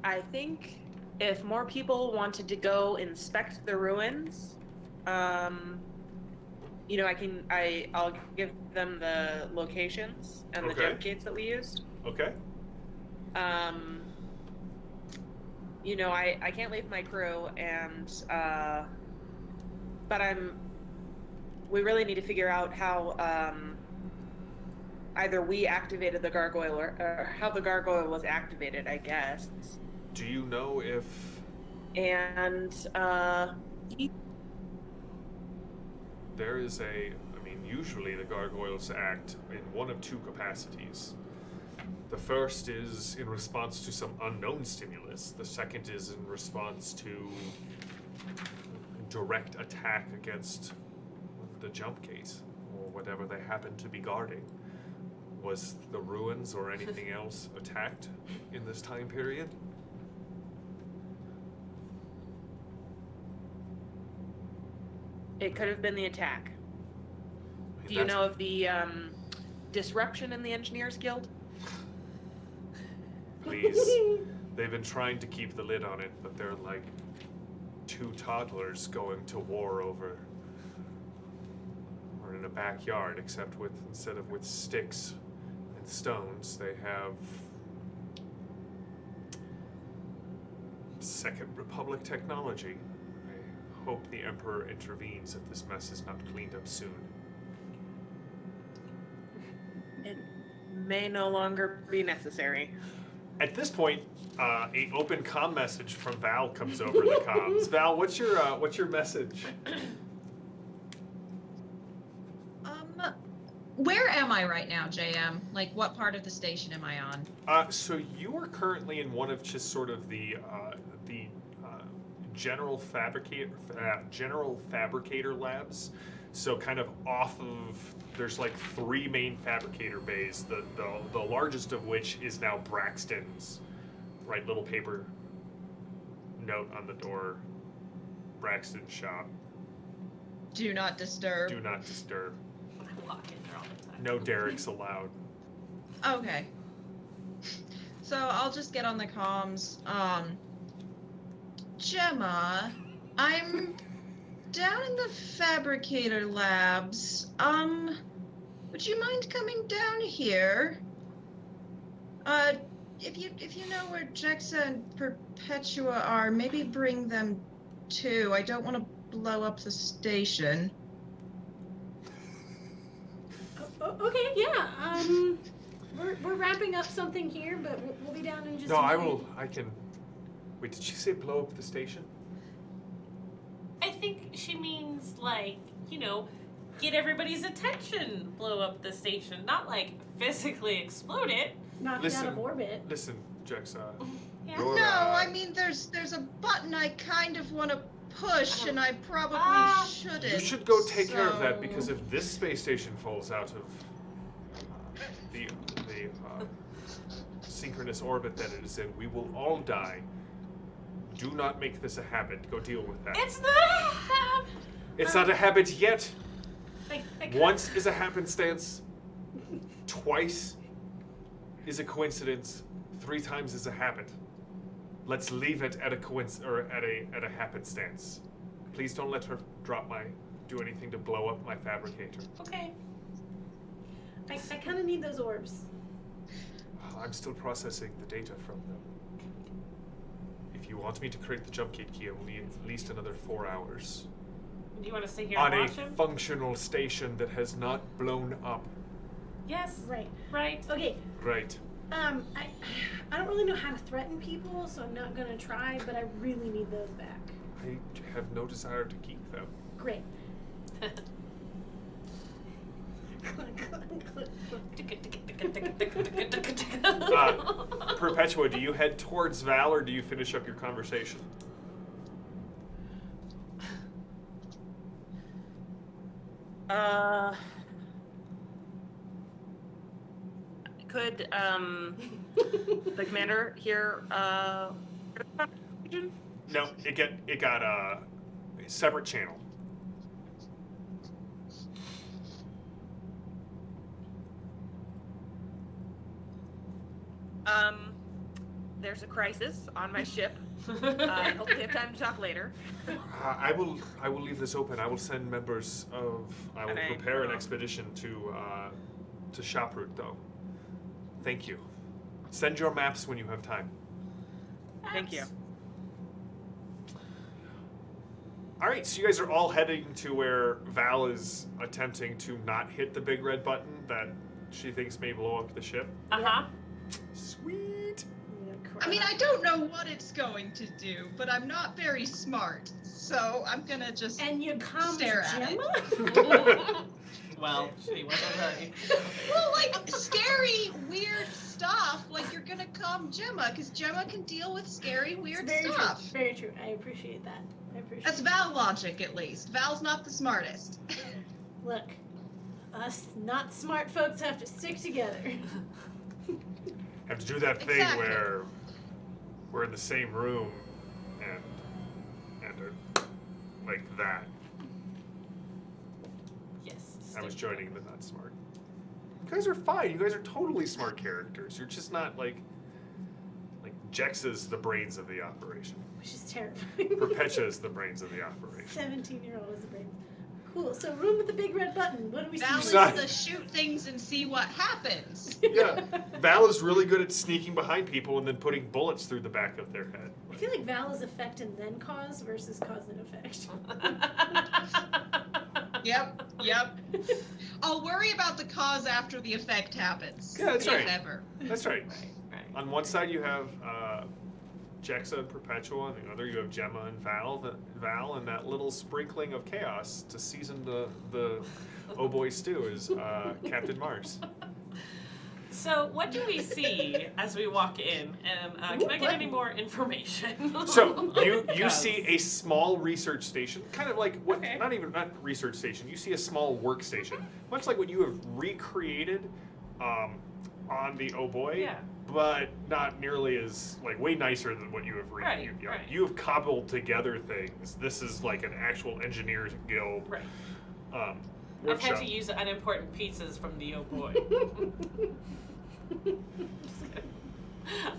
I think if more people wanted to go inspect the ruins, you know, I'll give them the locations and the jump gates that we used. Okay. You know, I can't leave my crew, and but we really need to figure out how either we activated the gargoyle or how the gargoyle was activated, I guess. Do you know if... And there is usually the gargoyles act in one of two capacities. The first is in response to some unknown stimulus. The second is in response to direct attack against the jump gate or whatever they happen to be guarding. Was the ruins or anything else attacked in this time period? it could have been the attack. Do you know of the disruption in the Engineers Guild? Please. They've been trying to keep the lid on it, but they're like two toddlers going to war over, or in a backyard, except instead of with sticks and stones, they have Second Republic technology. I hope the Emperor intervenes if this mess is not cleaned up soon. It may no longer be necessary. At this point, a open comm message from Val comes over the comms. Val, what's your message? Where am I right now, JM? Like, what part of the station am I on? So you are currently in one of just sort of the general fabricator labs. So kind of off of, there's like 3 main fabricator bays, the largest of which is now Braxton's, right? Little paper note on the door, Braxton's shop. Do not disturb. Do not disturb. I walk in there all the time. No derricks allowed. Okay. So I'll just get on the comms. Gemma, I'm down in the fabricator labs. Would you mind coming down here? If you know where Jexa and Perpetua are, maybe bring them too. I don't want to blow up the station. Okay, yeah. We're wrapping up something here, but we'll be down in just. No, I can. Wait, did she say blow up the station? I think she means, like, you know, get everybody's attention, blow up the station, not like physically explode it. Knock it out of orbit. Listen, Jexa. Yeah. You're, No, I mean there's a button I kind of want to push, and I probably shouldn't. You should go take care of that, because if this space station falls out of the synchronous orbit that it is in, we will all die. Do not make this a habit. Go deal with that. It's not a habit. It's not a habit yet. I Once is a happenstance. Twice is a coincidence. 3 times is a habit. Let's leave it at at a happenstance. Please don't let her do anything to blow up my fabricator. Okay. I kind of need those orbs. I'm still processing the data from them. If you want me to create the jump gate key, I will need at least another 4 hours. Do you want to stay here on and a watch him? functional station that has not blown up. Yes. Right. Right. Okay. Right. I don't really know how to threaten people, so I'm not gonna try. But I really need those back. I have no desire to keep them. Great. Perpetua, do you head towards Val or do you finish up your conversation? Could the commander hear region? No, it got a separate channel. There's a crisis on my ship. I hope we have time to talk later. I will leave this open. I will send members of. I will Okay. prepare an expedition to Shoproot, though. Thank you. Send your maps when you have time. Thank you. All right, so you guys are all heading to where Val is attempting to not hit the big red button that she thinks may blow up the ship. Uh-huh. Sweet. I mean, I don't know what it's going to do, but I'm not very smart, so I'm gonna just And you come stare to at it. Gemma? Well, she wasn't ready. Well, like scary, weird stuff. Like you're gonna calm Gemma, because Gemma can deal with scary, weird Very stuff. true. Very true. I appreciate that. I appreciate That's Val logic, at least. Val's not the smartest. Look, us not smart folks have to stick together. Have to do that thing Exactly. where we're in the same room and are like that. Yes. I was joining the not smart. You guys are fine. You guys are totally smart characters. You're just not like Jex is the brains of the operation. Which is terrifying. Perpetua is the brains of the operation. 17-year-old is a brain. Cool. So room with the big red button. What do we Val see? is Not- the shoot things and see what happens. Yeah, Val is really good at sneaking behind people and then putting bullets through the back of their head. I feel like Val is effect and then cause versus cause and effect. Yep. I'll worry about the cause after the effect happens. Yeah, that's if right. ever. That's right. Right. On one side you have Jexa and Perpetua, on the other you have Gemma and Val, and that little sprinkling of chaos to season the Oh Boii stew is Captain Mars. So, what do we see as we walk in? And can I get any more information? So you Because- see a small research station, kind of like what? Okay. Not research station. You see a small workstation, much like what you have recreated on the Oh Boii, Yeah. but not nearly as way nicer than what you have Right, you, right. you have cobbled together things. This is like an actual engineers guild Right. I've workshop. had to use unimportant pieces from the Oh Boii.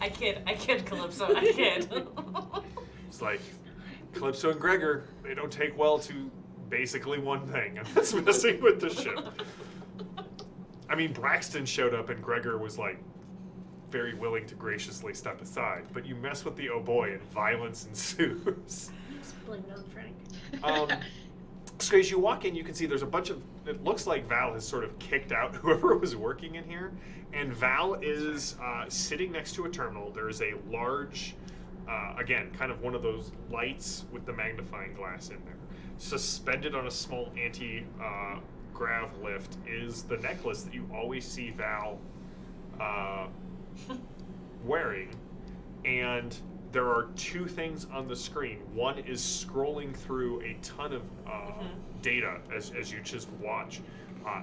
I kid, Calypso, I kid. It's like Calypso and Gregor, they don't take well to basically one thing, and that's messing with the ship. I mean, Braxton showed up and Gregor was very willing to graciously step aside, but you mess with the Oh Boii and violence ensues. Just blame it on Frank. So as you walk in, you can see there's a bunch of, it looks like Val has sort of kicked out whoever was working in here, and Val is sitting next to a terminal. There is a large, again, kind of one of those lights with the magnifying glass in there. Suspended on a small anti-grav lift is the necklace that you always see Val wearing, and there are two things on the screen. One is scrolling through a ton of data as you just watch,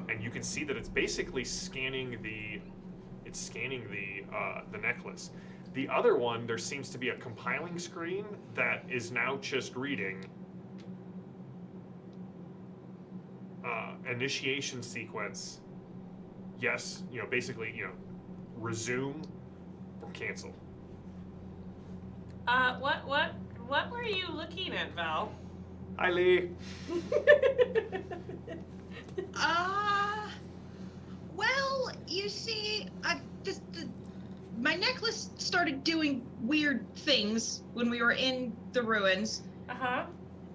and you can see that it's basically scanning the necklace. The other one, there seems to be a compiling screen that is now just reading initiation sequence. Yes, basically, resume or cancel. What were you looking at, Val? Hi, Lee. Well, you see, my necklace started doing weird things when we were in the ruins, Uh-huh.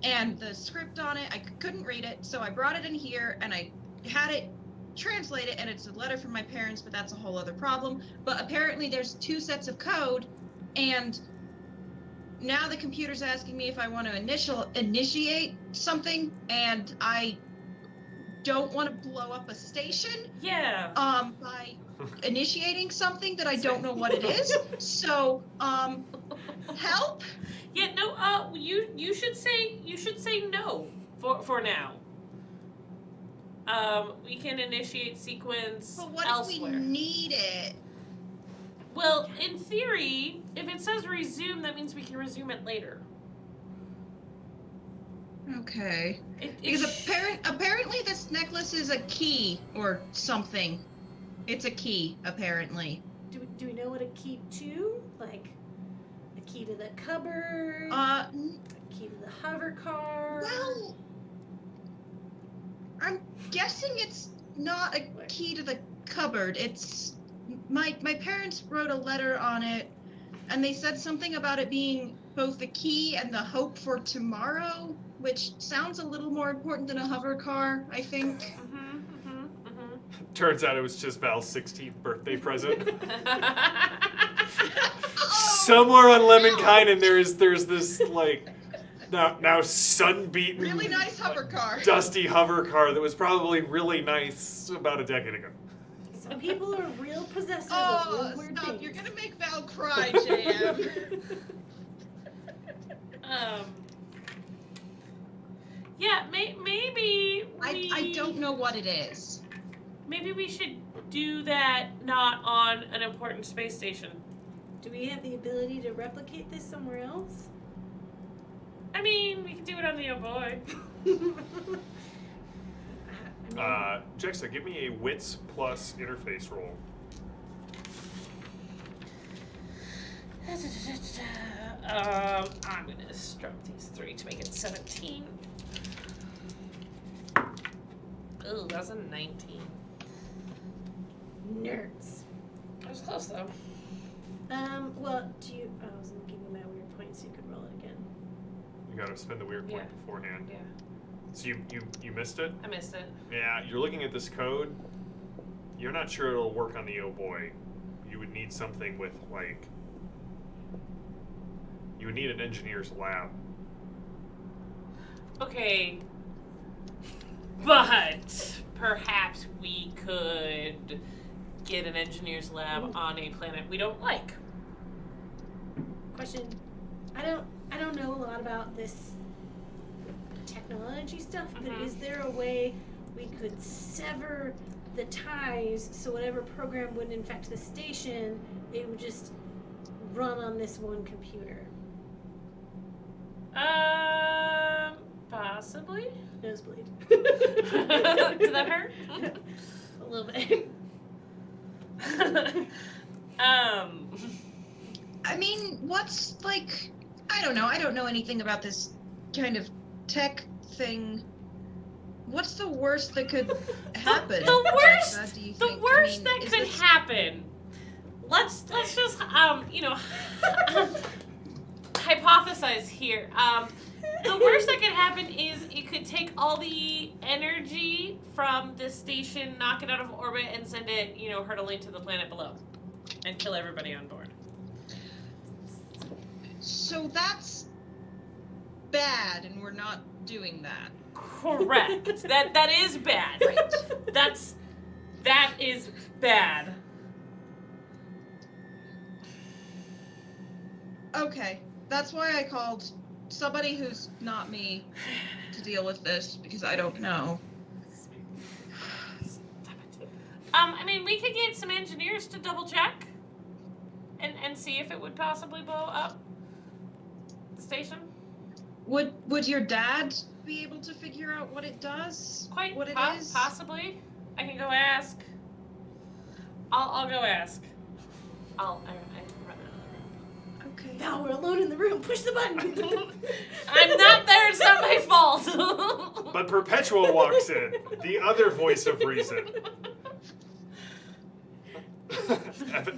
and the script on it, couldn't read it, so I brought it in here and I had it translate it, and it's a letter from my parents, but that's a whole other problem. But apparently there's 2 sets of code, and now the computer's asking me if I want to initiate something, and I don't want to blow up a station Yeah. by initiating something that I don't know what it is. So help. Yeah, no, you should say no for now. We can initiate sequence But what elsewhere. if we need it? Well, in theory, if it says resume, that means we can resume it later. Okay. It Because apparently this necklace is a key or something. It's a key, apparently. Do we know what a key to? Like a key to the cupboard? Uh, A key to the hover car? well, I'm guessing it's not a key to the cupboard. It's my parents wrote a letter on it, and they said something about it being both the key and the hope for tomorrow, which sounds a little more important than a hover car, I think. Turns out it was just Val's 16th birthday present. Oh, Somewhere on Lemminkainen, there's this like now sun-beaten, really nice hover car. dusty hover car that was probably really nice about a decade ago. Some people are real possessive Oh, of weird stop. things. You're gonna make Val cry, JM. Yeah, maybe I don't know what it is. Maybe we should do that not on an important space station. Do we have the ability to replicate this somewhere else? I mean, we can do it on the Oh Boii. Jexa, give me a wits plus interface roll. I'm gonna drop these 3 to make it 17. Ooh, that's a 19. Nerds. That was close though. Well, do you? I was gonna give you my weird point so you could roll it again. You gotta spend the weird point Yeah. beforehand. Yeah, So you missed it? I missed it. Yeah, you're looking at this code. You're not sure it'll work on the Oh Boii. You would need something with like. You would need an engineer's lab. Okay. But perhaps we could get an engineer's lab on a planet we don't like. Question. I don't know a lot about this technology stuff, but Mhm. is there a way we could sever the ties so whatever program would infect the station, it would just run on this one computer? Possibly. Nosebleed. Did that hurt? A little bit. I mean, what's like, I don't know. I don't know anything about this kind of tech thing. What's the worst that could happen? The worst. Jexa, do you The think? worst I mean, that is could this- happen. Let's just hypothesize here. The worst that could happen is it could take all the energy from this station, knock it out of orbit, and send it, hurtling to the planet below, and kill everybody on board. So that's bad, and we're not doing that. Correct. that is bad. Right. That is bad. Okay, that's why I called somebody who's not me to deal with this, because I don't know. Stop it. I mean, we could get some engineers to double check and see if it would possibly blow up the station. Would your dad be able to figure out what it does? Quite what it is? possibly. I can go ask. I'll go ask. I run Okay. Val, we're alone in the room. Push the button. I'm not there. It's not my fault. But Perpetua walks in, the other voice of reason.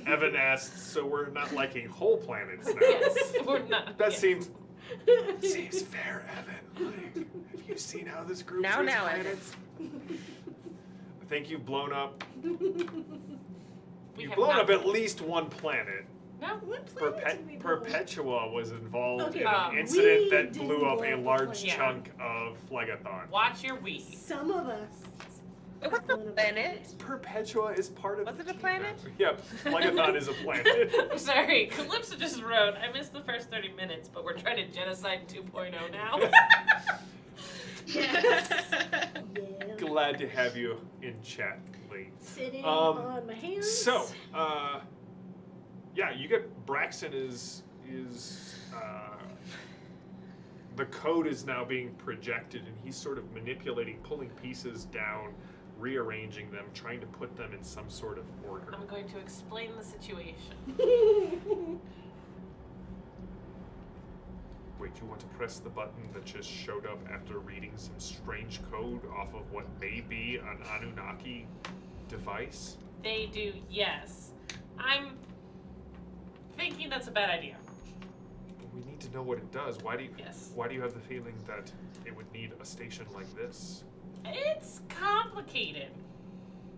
Evan asks, so we're not liking whole planets now? Yes, we're not. That yes. seems fair, Evan. Like, have you seen how this group Now, treats now, planets? I think you've blown up. We You've have blown not- up at least one planet. No. What planet did we blow up? Perpetua was involved Okay, in we an incident that didn't blew up blow a up the large planet. chunk of Phlegathon. Watch your Wii. Some of us. It was a planet. Perpetua is part of. Was it a planet? Yep, Phlegathon is a planet. I'm sorry, Calypso just wrote, I missed the first 30 minutes, but we're trying to genocide 2.0 now. Yeah. Glad to have you in chat, Lee. Sitting on my hands. So, yeah, you get Braxton is the code is now being projected, and he's sort of manipulating, pulling pieces down, rearranging them, trying to put them in some sort of order. I'm going to explain the situation. Wait, you want to press the button that just showed up after reading some strange code off of what may be an Anunnaki device? They do, yes. I'm thinking that's a bad idea. We need to know what it does. Why do you Yes. Why do you have the feeling that it would need a station like this? It's complicated.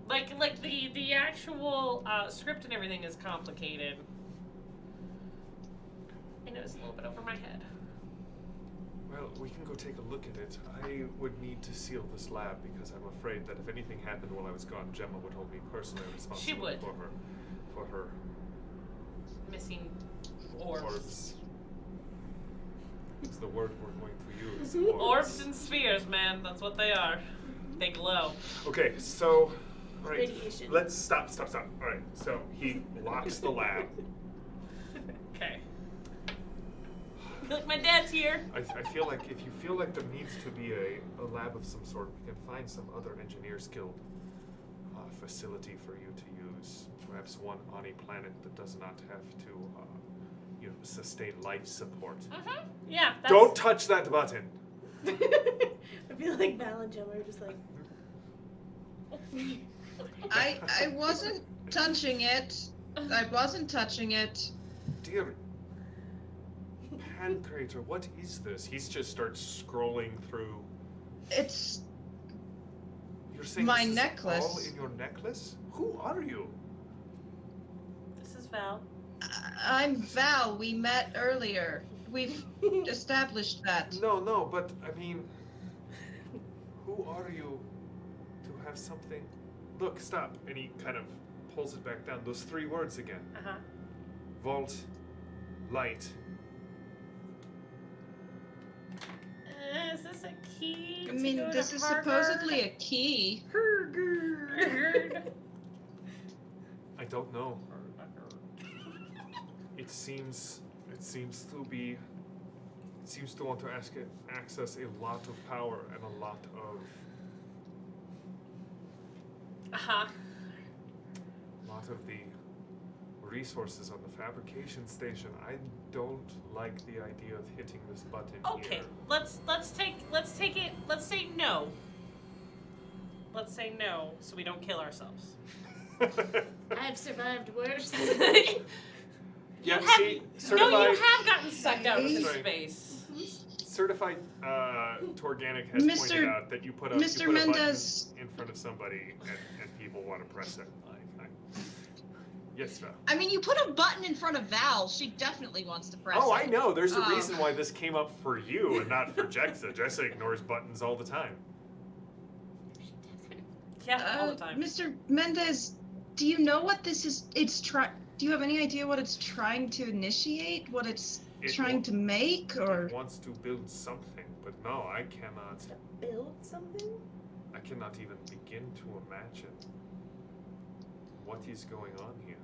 Like the actual script and everything is complicated. I know it's a little bit over my head. Well, we can go take a look at it. I would need to seal this lab because I'm afraid that if anything happened while I was gone, Gemma would hold me personally responsible would. for her Missing orbs. orbs. It's the word we're going to use. Orbs and spheres, man. That's what they are. They glow. Okay, so right. Radiation. Let's stop. All right. So he locks the lab. Okay. Look, my dad's here. I feel like if you feel like there needs to be a lab of some sort, we can find some other Engineers Guild facility for you to use. Perhaps one on a planet that does not have to, sustain life support. Mm-hmm. Yeah. That's... Don't touch that button. I feel like Val and Gemma are just like. I wasn't touching it. I wasn't touching it. Dear Pancrator, what is this? He just starts scrolling through. It's You're saying my this is necklace. all in your necklace? Who are you? This is Val. I'm Val. We met earlier. We've established that. No, but I mean, who are you to have something? Look, stop. And he kind of pulls it back down. Those three words again. Uh-huh. Vault, light. Is this a key? I to mean, go this to is Harvard? supposedly a key. I don't know. It seems to want to access a lot of power and a lot of Uh-huh. the resources on the fabrication station. I don't like the idea of hitting this button Okay, here. let's say no. Let's say no, so we don't kill ourselves. I've survived worse. Yeah, You have- see, No, certified, you have gotten sucked out into Sorry. space. certified Torganic has Mr. pointed out that you put a Mr. you put a Mendez. button in front of somebody and people want to press it. Yes, Val. I mean, you put a button in front of Val. She definitely wants to press Oh, it. I know. There's a Oh. reason why this came up for you and not for Jexa. Jexa ignores buttons all the time. Yeah, all the time. Mr. Mendez, do you know what this is? Do you have any idea what it's trying to initiate? What it's It trying wa- to make, or? It wants to build something, but no, I cannot. To build something? I cannot even begin to imagine what is going on here.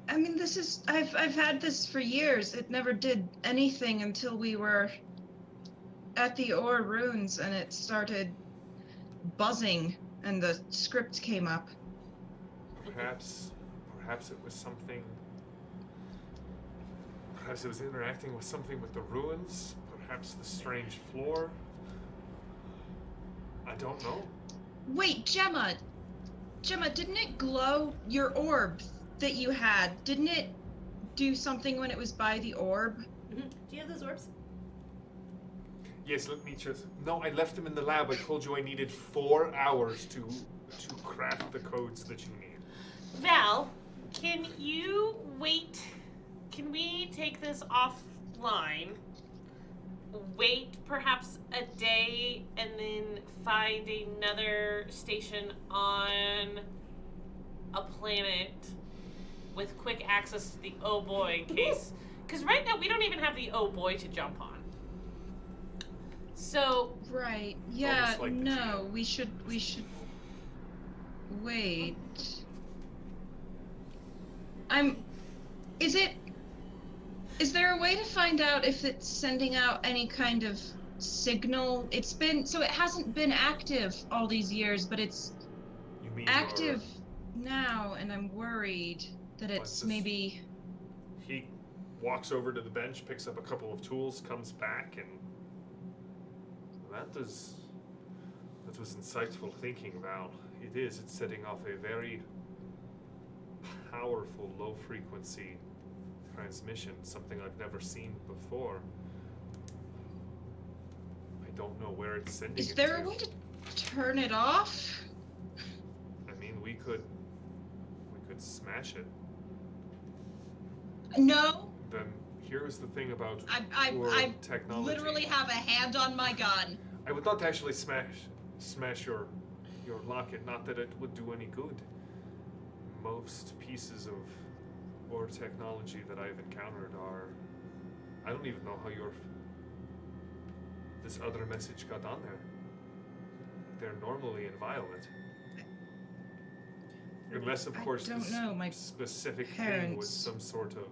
I mean, this is. I've had this for years. It never did anything until we were at the Ore Runes, and it started buzzing, and the script came up. Perhaps it was something. Perhaps it was interacting with something with the ruins. Perhaps the strange floor. I don't know. Wait, Gemma, didn't it glow? Your orb that you had, didn't it do something when it was by the orb? Mm-hmm. Do you have those orbs? Yes, let me just. No, I left them in the lab. I told you I needed 4 hours to craft the codes that you need. Val, can you wait? Can we take this offline? Wait perhaps a day and then find another station on a planet with quick access to the Oh Boii in case. Because right now we don't even have the Oh Boii to jump on. So. Right. Yeah. almost like the No. GM. We should. Wait. Is there a way to find out if it's sending out any kind of signal? It hasn't been active all these years, but it's You mean active now, and I'm worried that What's it's this? maybe. He walks over to the bench, picks up a couple of tools, comes back, and that was insightful thinking, Val. It is. It's setting off a very powerful low-frequency transmission, something I've never seen before. I don't know where it's sending Is it there to. a way to turn it off? I mean, we could smash it. No. Then here's the thing about I technology. literally have a hand on my gun. I would not actually smash your locket. Not that it would do any good. Most pieces of or technology that I've encountered are. I don't even know how this other message got on there. They're normally inviolate. Unless, of course, don't this know, my specific thing parents. was some sort of.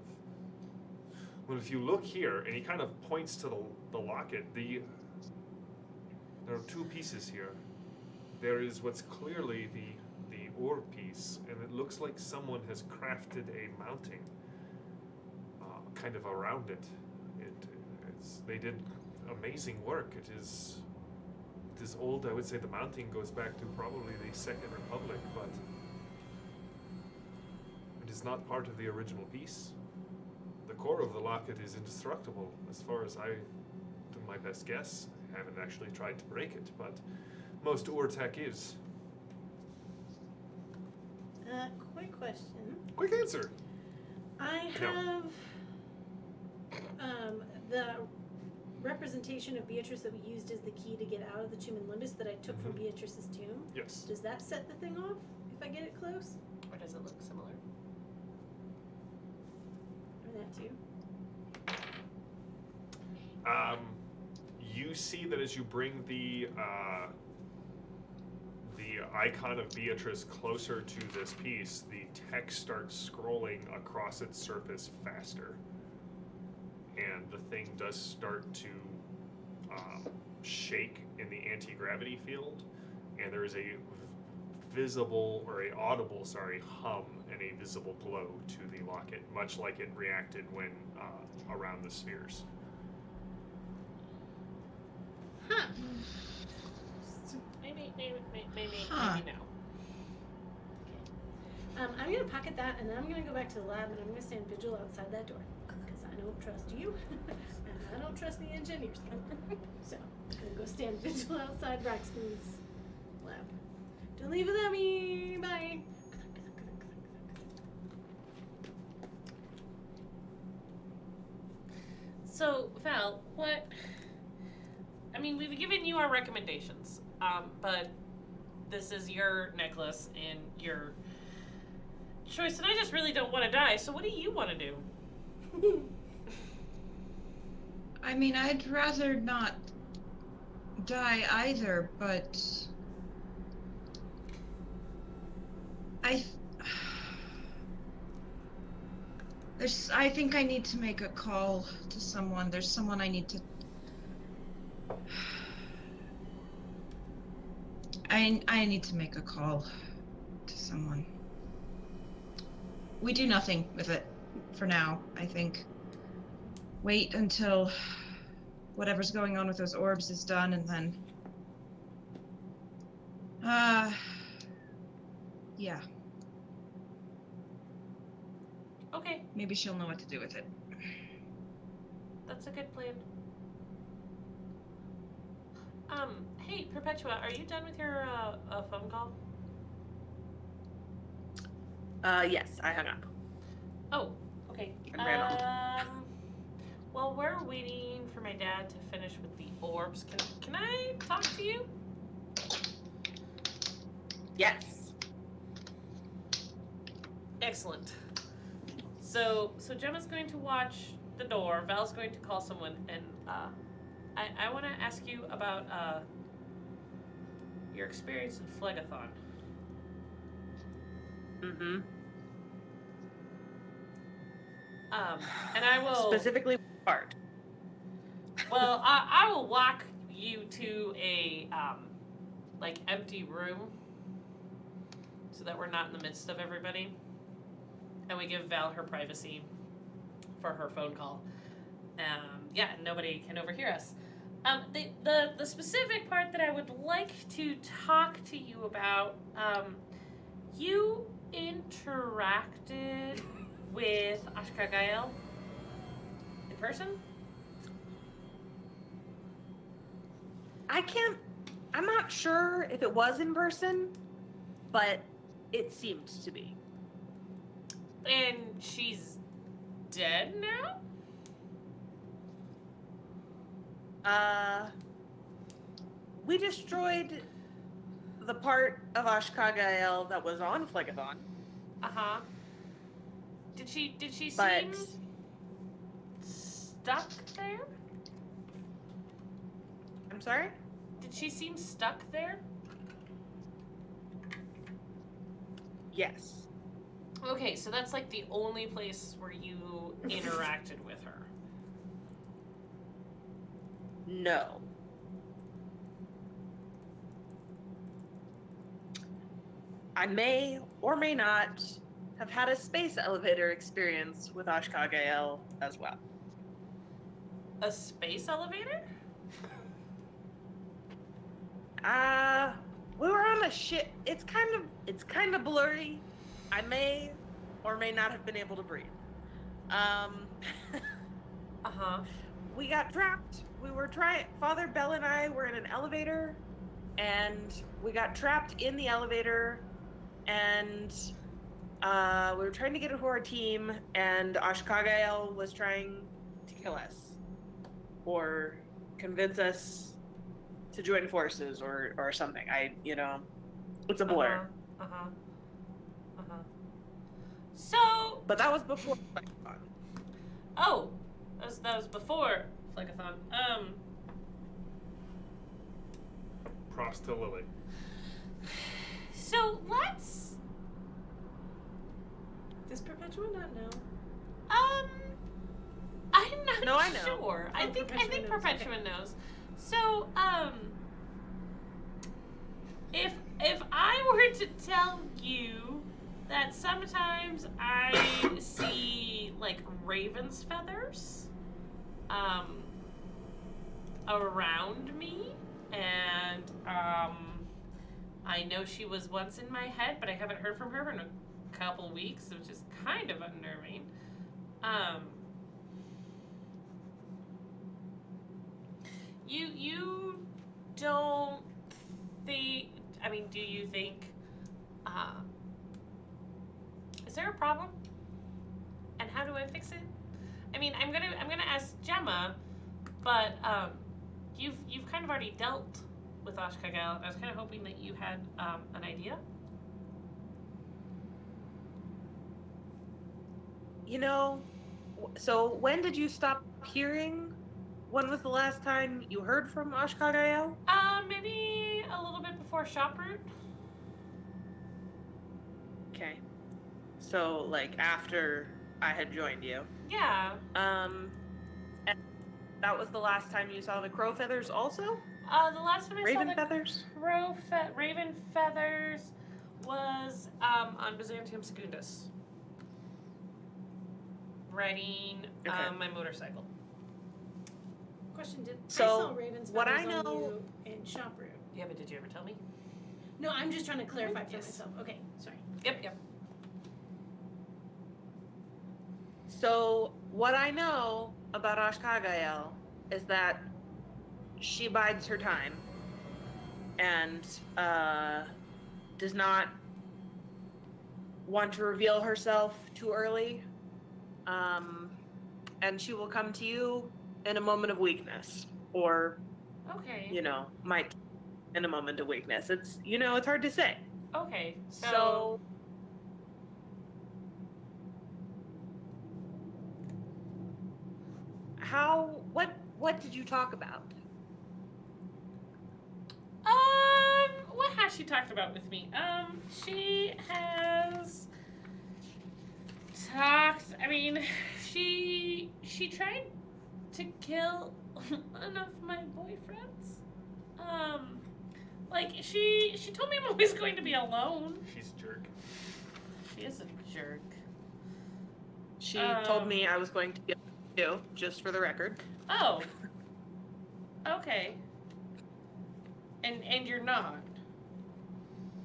Well, if you look here, and he kind of points to the locket, there are 2 pieces here. There is what's clearly the ore piece, and it looks like someone has crafted a mounting kind of around it. They did amazing work. It is old. I would say the mounting goes back to probably the Second Republic, but it is not part of the original piece. The core of the locket is indestructible, as far as I do my best guess. I haven't actually tried to break it, but most ore tech is. Quick question. Quick answer. I have the representation of Beatrice that we used as the key to get out of the tomb in Limbus that I took from Beatrice's tomb. Yes. Does that set the thing off if I get it close? Or does it look similar? Or that too? You see that as you bring the icon of Beatrice closer to this piece, the text starts scrolling across its surface faster. And the thing does start to shake in the anti-gravity field, and there is a audible hum and a visible glow to the locket, much like it reacted when around the spheres. Huh. Maybe Huh. no. I'm gonna pocket that, and then I'm gonna go back to the lab, and I'm gonna stand vigil outside that door because I don't trust you, and I don't trust the engineers. So I'm gonna go stand vigil outside Braxton's lab. Don't leave without me. Bye. So, Val, what? I mean, we've given you our recommendations, but this is your necklace and your choice, and I just really don't want to die. So, what do you want to do? I mean, I'd rather not die either, but I think I need to make a call to someone. There's someone I need to. I need to make a call to someone. We do nothing with it for now, I think. Wait until whatever's going on with those orbs is done, and then yeah, Okay, maybe she'll know what to do with it. that's a good plan. Hey, Perpetua, are you done with your phone call? Yes, I hung up. Oh, okay. And ran off. Well, we're waiting for my dad to finish with the orbs. Can I talk to you? Yes. Excellent. So Gemma's going to watch the door. Val's going to call someone, and I want to ask you about your experience in Phlegathon. Mm-hmm. And I will Specifically, part. Well, I will walk you to a empty room, so that we're not in the midst of everybody, and we give Val her privacy for her phone call. Yeah, and nobody can overhear us. The specific part that I would like to talk to you about, you interacted with Ashka Gael in person? I'm not sure if it was in person, but it seemed to be. And she's dead now? We destroyed the part of Ashkagael that was on Phlegathon. Uh-huh. Did she But seem stuck there? I'm sorry? Did she seem stuck there? Yes. Okay, so that's like the only place where you interacted with her. No. I may or may not have had a space elevator experience with Ashkagael as well. A space elevator? We were on a ship. It's kind of blurry. I may or may not have been able to breathe. Uh-huh. We got trapped. Father Bell and I were in an elevator, and we got trapped in the elevator, and we were trying to get to our team, and Ashkagael was trying to kill us or convince us to join forces or something. It's a blur. Uh-huh. Uh-huh. So, But that was before Phlegathon. oh, that was before Phlegathon. Props to Lily. So let's Does Perpetua not know? I'm not No, I know. sure. I Oh, think Perpetua knows, Perpetua knows. So, if I were to tell you that sometimes I see like raven's feathers around me, and I know she was once in my head, but I haven't heard from her in a couple weeks, which is kind of unnerving. You don't think, I mean, do you think, is there a problem? And how do I fix it? I mean, I'm gonna ask Gemma, but you've kind of already dealt with Ashkagael. I was kind of hoping that you had an idea. So when did you stop hearing? When was the last time you heard from Ashkagael? Maybe a little bit before shop route. Okay. So, like, after I had joined you. Yeah. And that was the last time you saw the crow feathers also? The last time I Raven saw the feathers? raven feathers was on Byzantium Secundus. Riding my motorcycle. Question: I So, saw Raven's what I feathers on know- you in shop route. Yeah, but did you ever tell me? No, I'm just trying to clarify for Yes. myself. Okay, sorry. Yep. So, what I know about Ashkagael is that she bides her time. and does not want to reveal herself too early. And she will come to you in a moment of weakness, or, Okay. might in a moment of weakness. It's, it's hard to say. Okay. So what did you talk about? What has she talked about with me? She has talked. I mean, she tried to kill one of my boyfriends. Like she told me I'm always going to be alone. She's a jerk. She is a jerk. She told me I was going to be able to, just for the record. Oh. Okay. And you're not.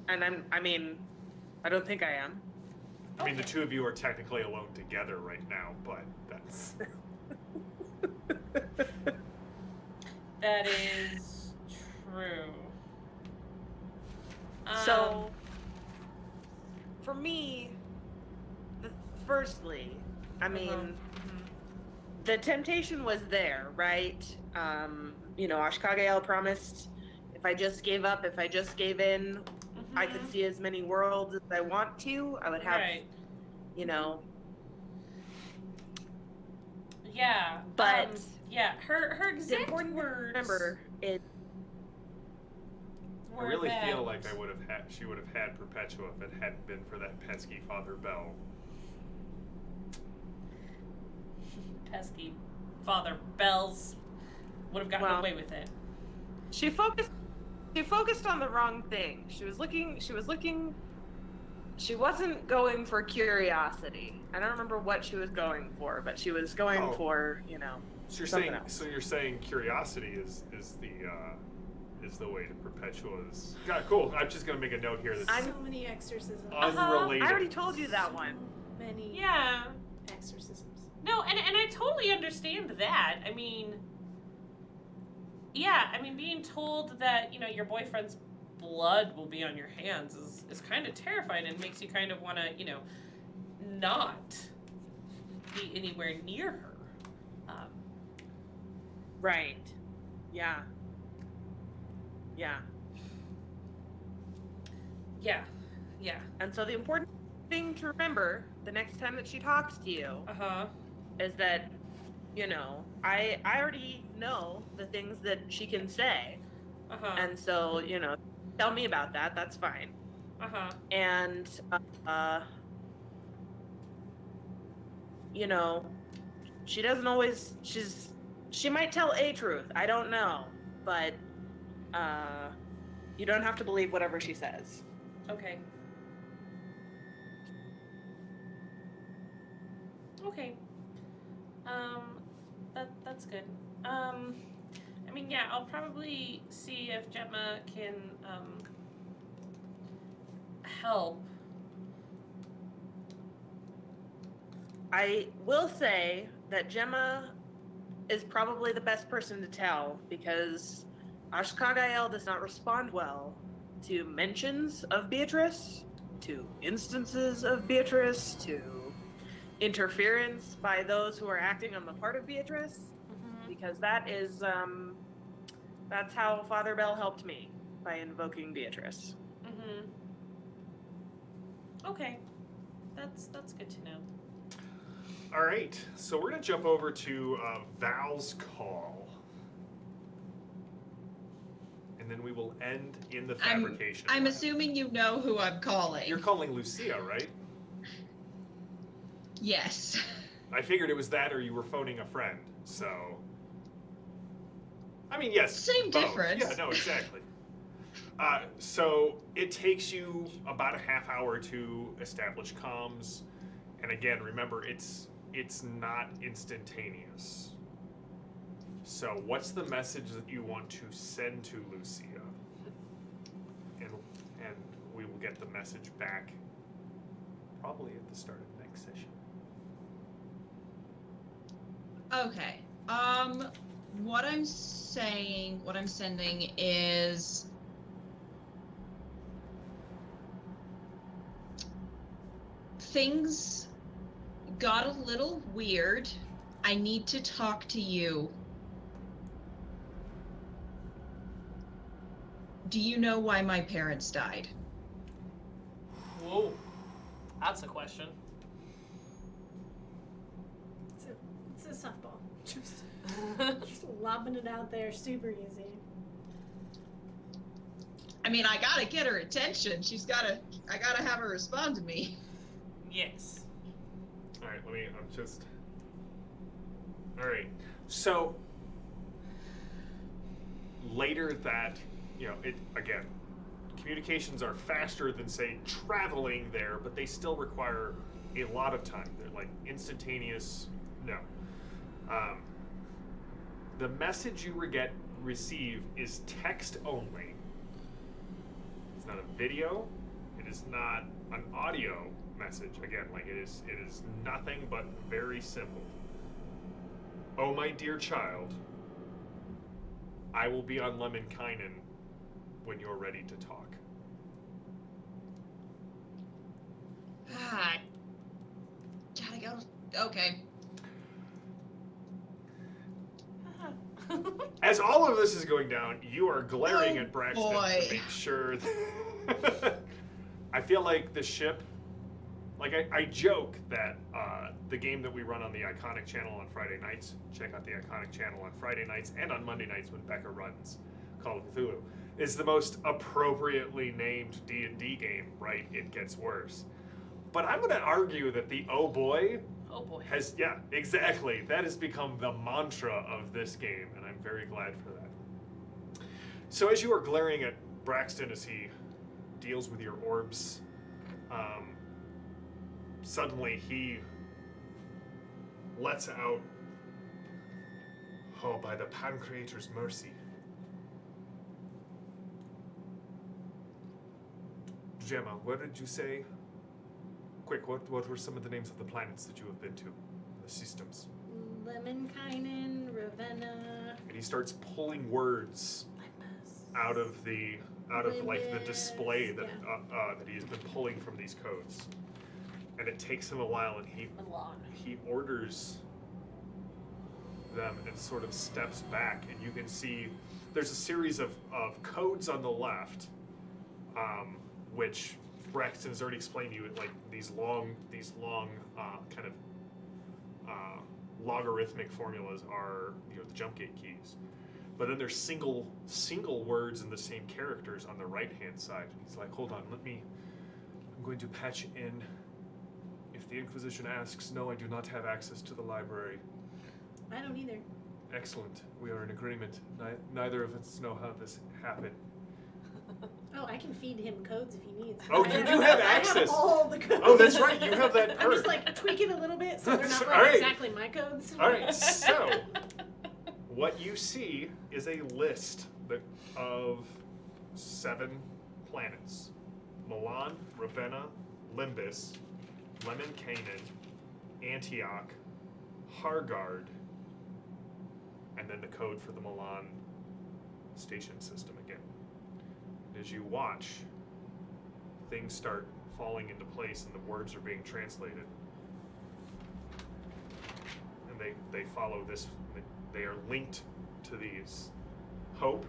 And I don't think I am. I mean, the Okay. two of you are technically alone together right now, but that's... That is true. So, for me, firstly, the temptation was there, right? Ashkagael promised if I just gave up, if I just gave in, I could see as many worlds as I want to. I would have, Right. Yeah. But yeah, her the exact important thing to words. remember is I really feel about- like she would have had Perpetua if it hadn't been for that pesky Father Bell. Pesky Father Bells would have gotten away with it. she focused on the wrong thing. She wasn't going for curiosity. I don't remember what she was going for, but she was going for, So you're saying curiosity is the way to Perpetua's... God, cool. I'm just gonna make a note here that's So many exorcisms. unrelated. I already told you that one. So many Yeah. exorcisms. No, and I totally understand that. I mean, yeah, being told that, your boyfriend's blood will be on your hands is kind of terrifying and makes you kind of want to, not be anywhere near her. Right. Yeah. Yeah. Yeah. Yeah. And so the important thing to remember the next time that she talks to you Uh-huh. is that, I already know the things that she can say. Uh-huh. And so, tell me about that. That's fine. Uh-huh. And, she doesn't always, she might tell a truth. I don't know. But, you don't have to believe whatever she says. Okay. Okay. That's good. Yeah, I'll probably see if Gemma can, help. I will say that Gemma is probably the best person to tell because Ashkagael does not respond well to mentions of Beatrice, to instances of Beatrice, to interference by those who are acting on the part of Beatrice, because that is, that's how Father Bell helped me, by invoking Beatrice. Okay. That's good to know. All right, so we're gonna jump over to Val's call, and then we will end in the fabrication. I'm lab. assuming you know who I'm calling. You're calling Lucia, right? Yes. I figured it was that, or you were phoning a friend. So, yes. Same both. difference. Yeah, no, exactly. So it takes you about a half hour to establish comms, and again, remember it's not instantaneous. So what's the message that you want to send to Lucia? And we will get the message back probably at the start of next session. Okay. What I'm sending is things got a little weird. I need to talk to you. Do you know why my parents died? Whoa. That's a question. It's a softball. Just lobbing it out there, super easy. I mean, I gotta get her attention. I gotta have her respond to me. Yes. All right, all right. So later that, again, communications are faster than, say, traveling there, but they still require a lot of time. They're like instantaneous. No. The message you receive is text only. It's not a video. It is not an audio message. Again, like it is nothing but very simple. Oh, my dear child, I will be on Lemminkainen when you're ready to talk. Ah, gotta go. Okay. As all of this is going down, you are glaring Oh, at Braxton boy. to make sure that I feel like the ship, like I joke that the game that we run on the Iconic channel on Friday nights, check out the Iconic channel on Friday nights and on Monday nights when Becca runs Call of Cthulhu, is the most appropriately named D&D game, right? It gets worse. But I'm going to argue that the Oh Boy Oh boy. yeah, exactly. That has become the mantra of this game, and I'm very glad for that. So as you are glaring at Braxton as he deals with your orbs, suddenly he lets out, oh, by the Pancreator's mercy. Gemma, what did you say? Quick, what were some of the names of the planets that you have been to? The systems. Lemminkainen, Ravenna. And he starts pulling words out of like the display that that he has been pulling from these codes. And it takes him a while, and he orders them and sort of steps back, and you can see there's a series of codes on the left, which Braxton has already explained to you, like these long kind of logarithmic formulas are the jump gate keys. But then there's single words in the same characters on the right hand side. He's like, hold on, I'm going to patch in. If the Inquisition asks, no, I do not have access to the library. I don't either. Excellent. We are in agreement. Neither of us know how this happened. Oh, I can feed him codes if he needs. Oh, you do have access. I have all the codes. Oh, that's right. You have that I'm perk. just like tweak it a little bit so they're not All right. exactly my codes. All right, so what you see is a list of 7 planets: Milan, Ravenna, Limbus, Lemminkainen, Antioch, Hargard, and then the code for the Milan station system again. And as you watch, things start falling into place and the words are being translated. And they follow this, they are linked to these: hope,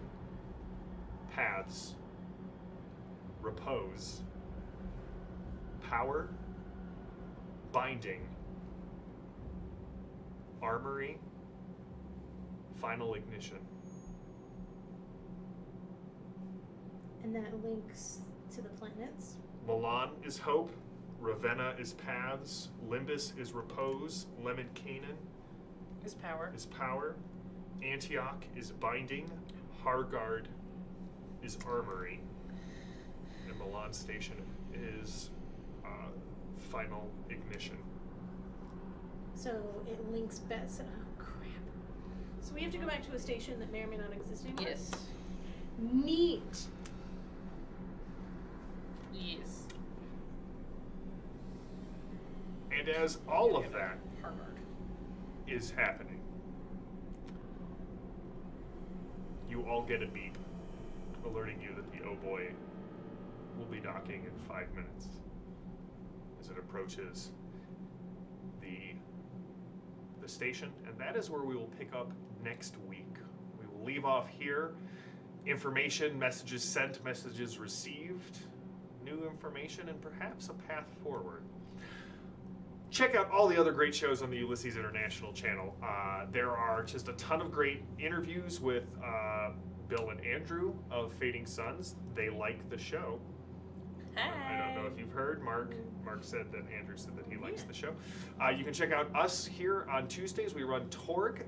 paths, repose, power, binding, armory, final ignition. And that links to the planets. Milan is hope, Ravenna is paths, Limbus is repose, Lemminkainen His power. is power, Antioch is binding, Hargard is armory, and Milan Station is final ignition. So it links best. Oh, crap. So we have to go back to a station that may or may not exist anymore? Yes. Neat. Yes. And as all of that Harvard. is happening, you all get a beep alerting you that the Oh Boii will be docking in 5 minutes. as it approaches the station, and that is where we will pick up next week. We will leave off here. Information, messages sent, messages received, new information, and perhaps a path forward. Check out all the other great shows on the Ulysses International channel. There are just a ton of great interviews with Bill and Andrew of Fading Suns. They like the show. I don't know if you've heard. Mark said that Andrew said that he likes the show. You can check out us here on Tuesdays. We run Torg,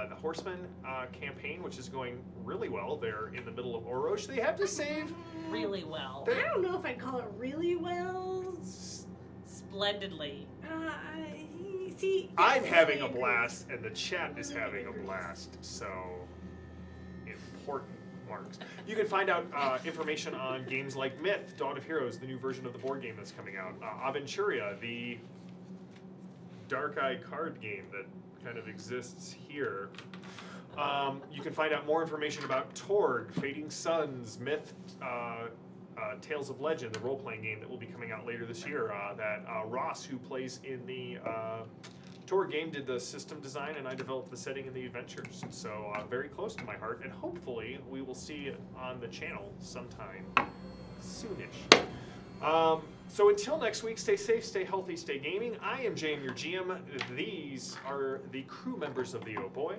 the Horseman campaign, which is going really well. They're in the middle of Oroch. They have to save. Really well. I don't know if I'd call it really well. Splendidly. See, I'm yes, having I a agree. blast, and the chat is Really having a agrees. blast. So important marks. You can find out information on games like Myth, Dawn of Heroes, the new version of the board game that's coming out. Aventuria, the Dark Eye card game that kind of exists here. You can find out more information about Torg, Fading Suns, Myth, Tales of Legend, the role-playing game that will be coming out later this year. That Ross, who plays in the Torg game, did the system design, and I developed the setting and the adventures. So very close to my heart, and hopefully we will see it on the channel sometime soonish. So until next week, stay safe, stay healthy, stay gaming. I am Jam, your GM. These are the crew members of the Oh Boii.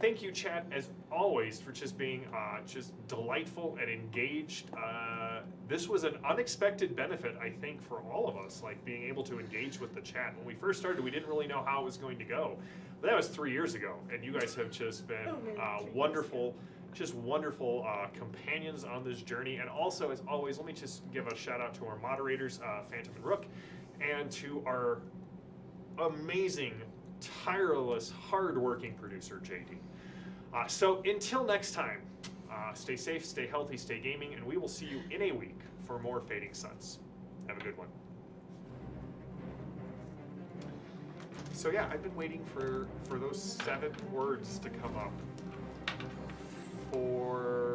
Thank you, chat, as always, for just being just delightful and engaged. This was an unexpected benefit, I think, for all of us, like being able to engage with the chat. When we first started, we didn't really know how it was going to go. But that was 3 years ago, and you guys have just been wonderful, just wonderful companions on this journey. And also, as always, let me just give a shout out to our moderators, Phantom and Rook, and to our amazing, tireless, hard-working producer, JD. So until next time, stay safe, stay healthy, stay gaming, and we will see you in a week for more Fading Suns. Have a good one. So yeah, I've been waiting for those 7 words to come up for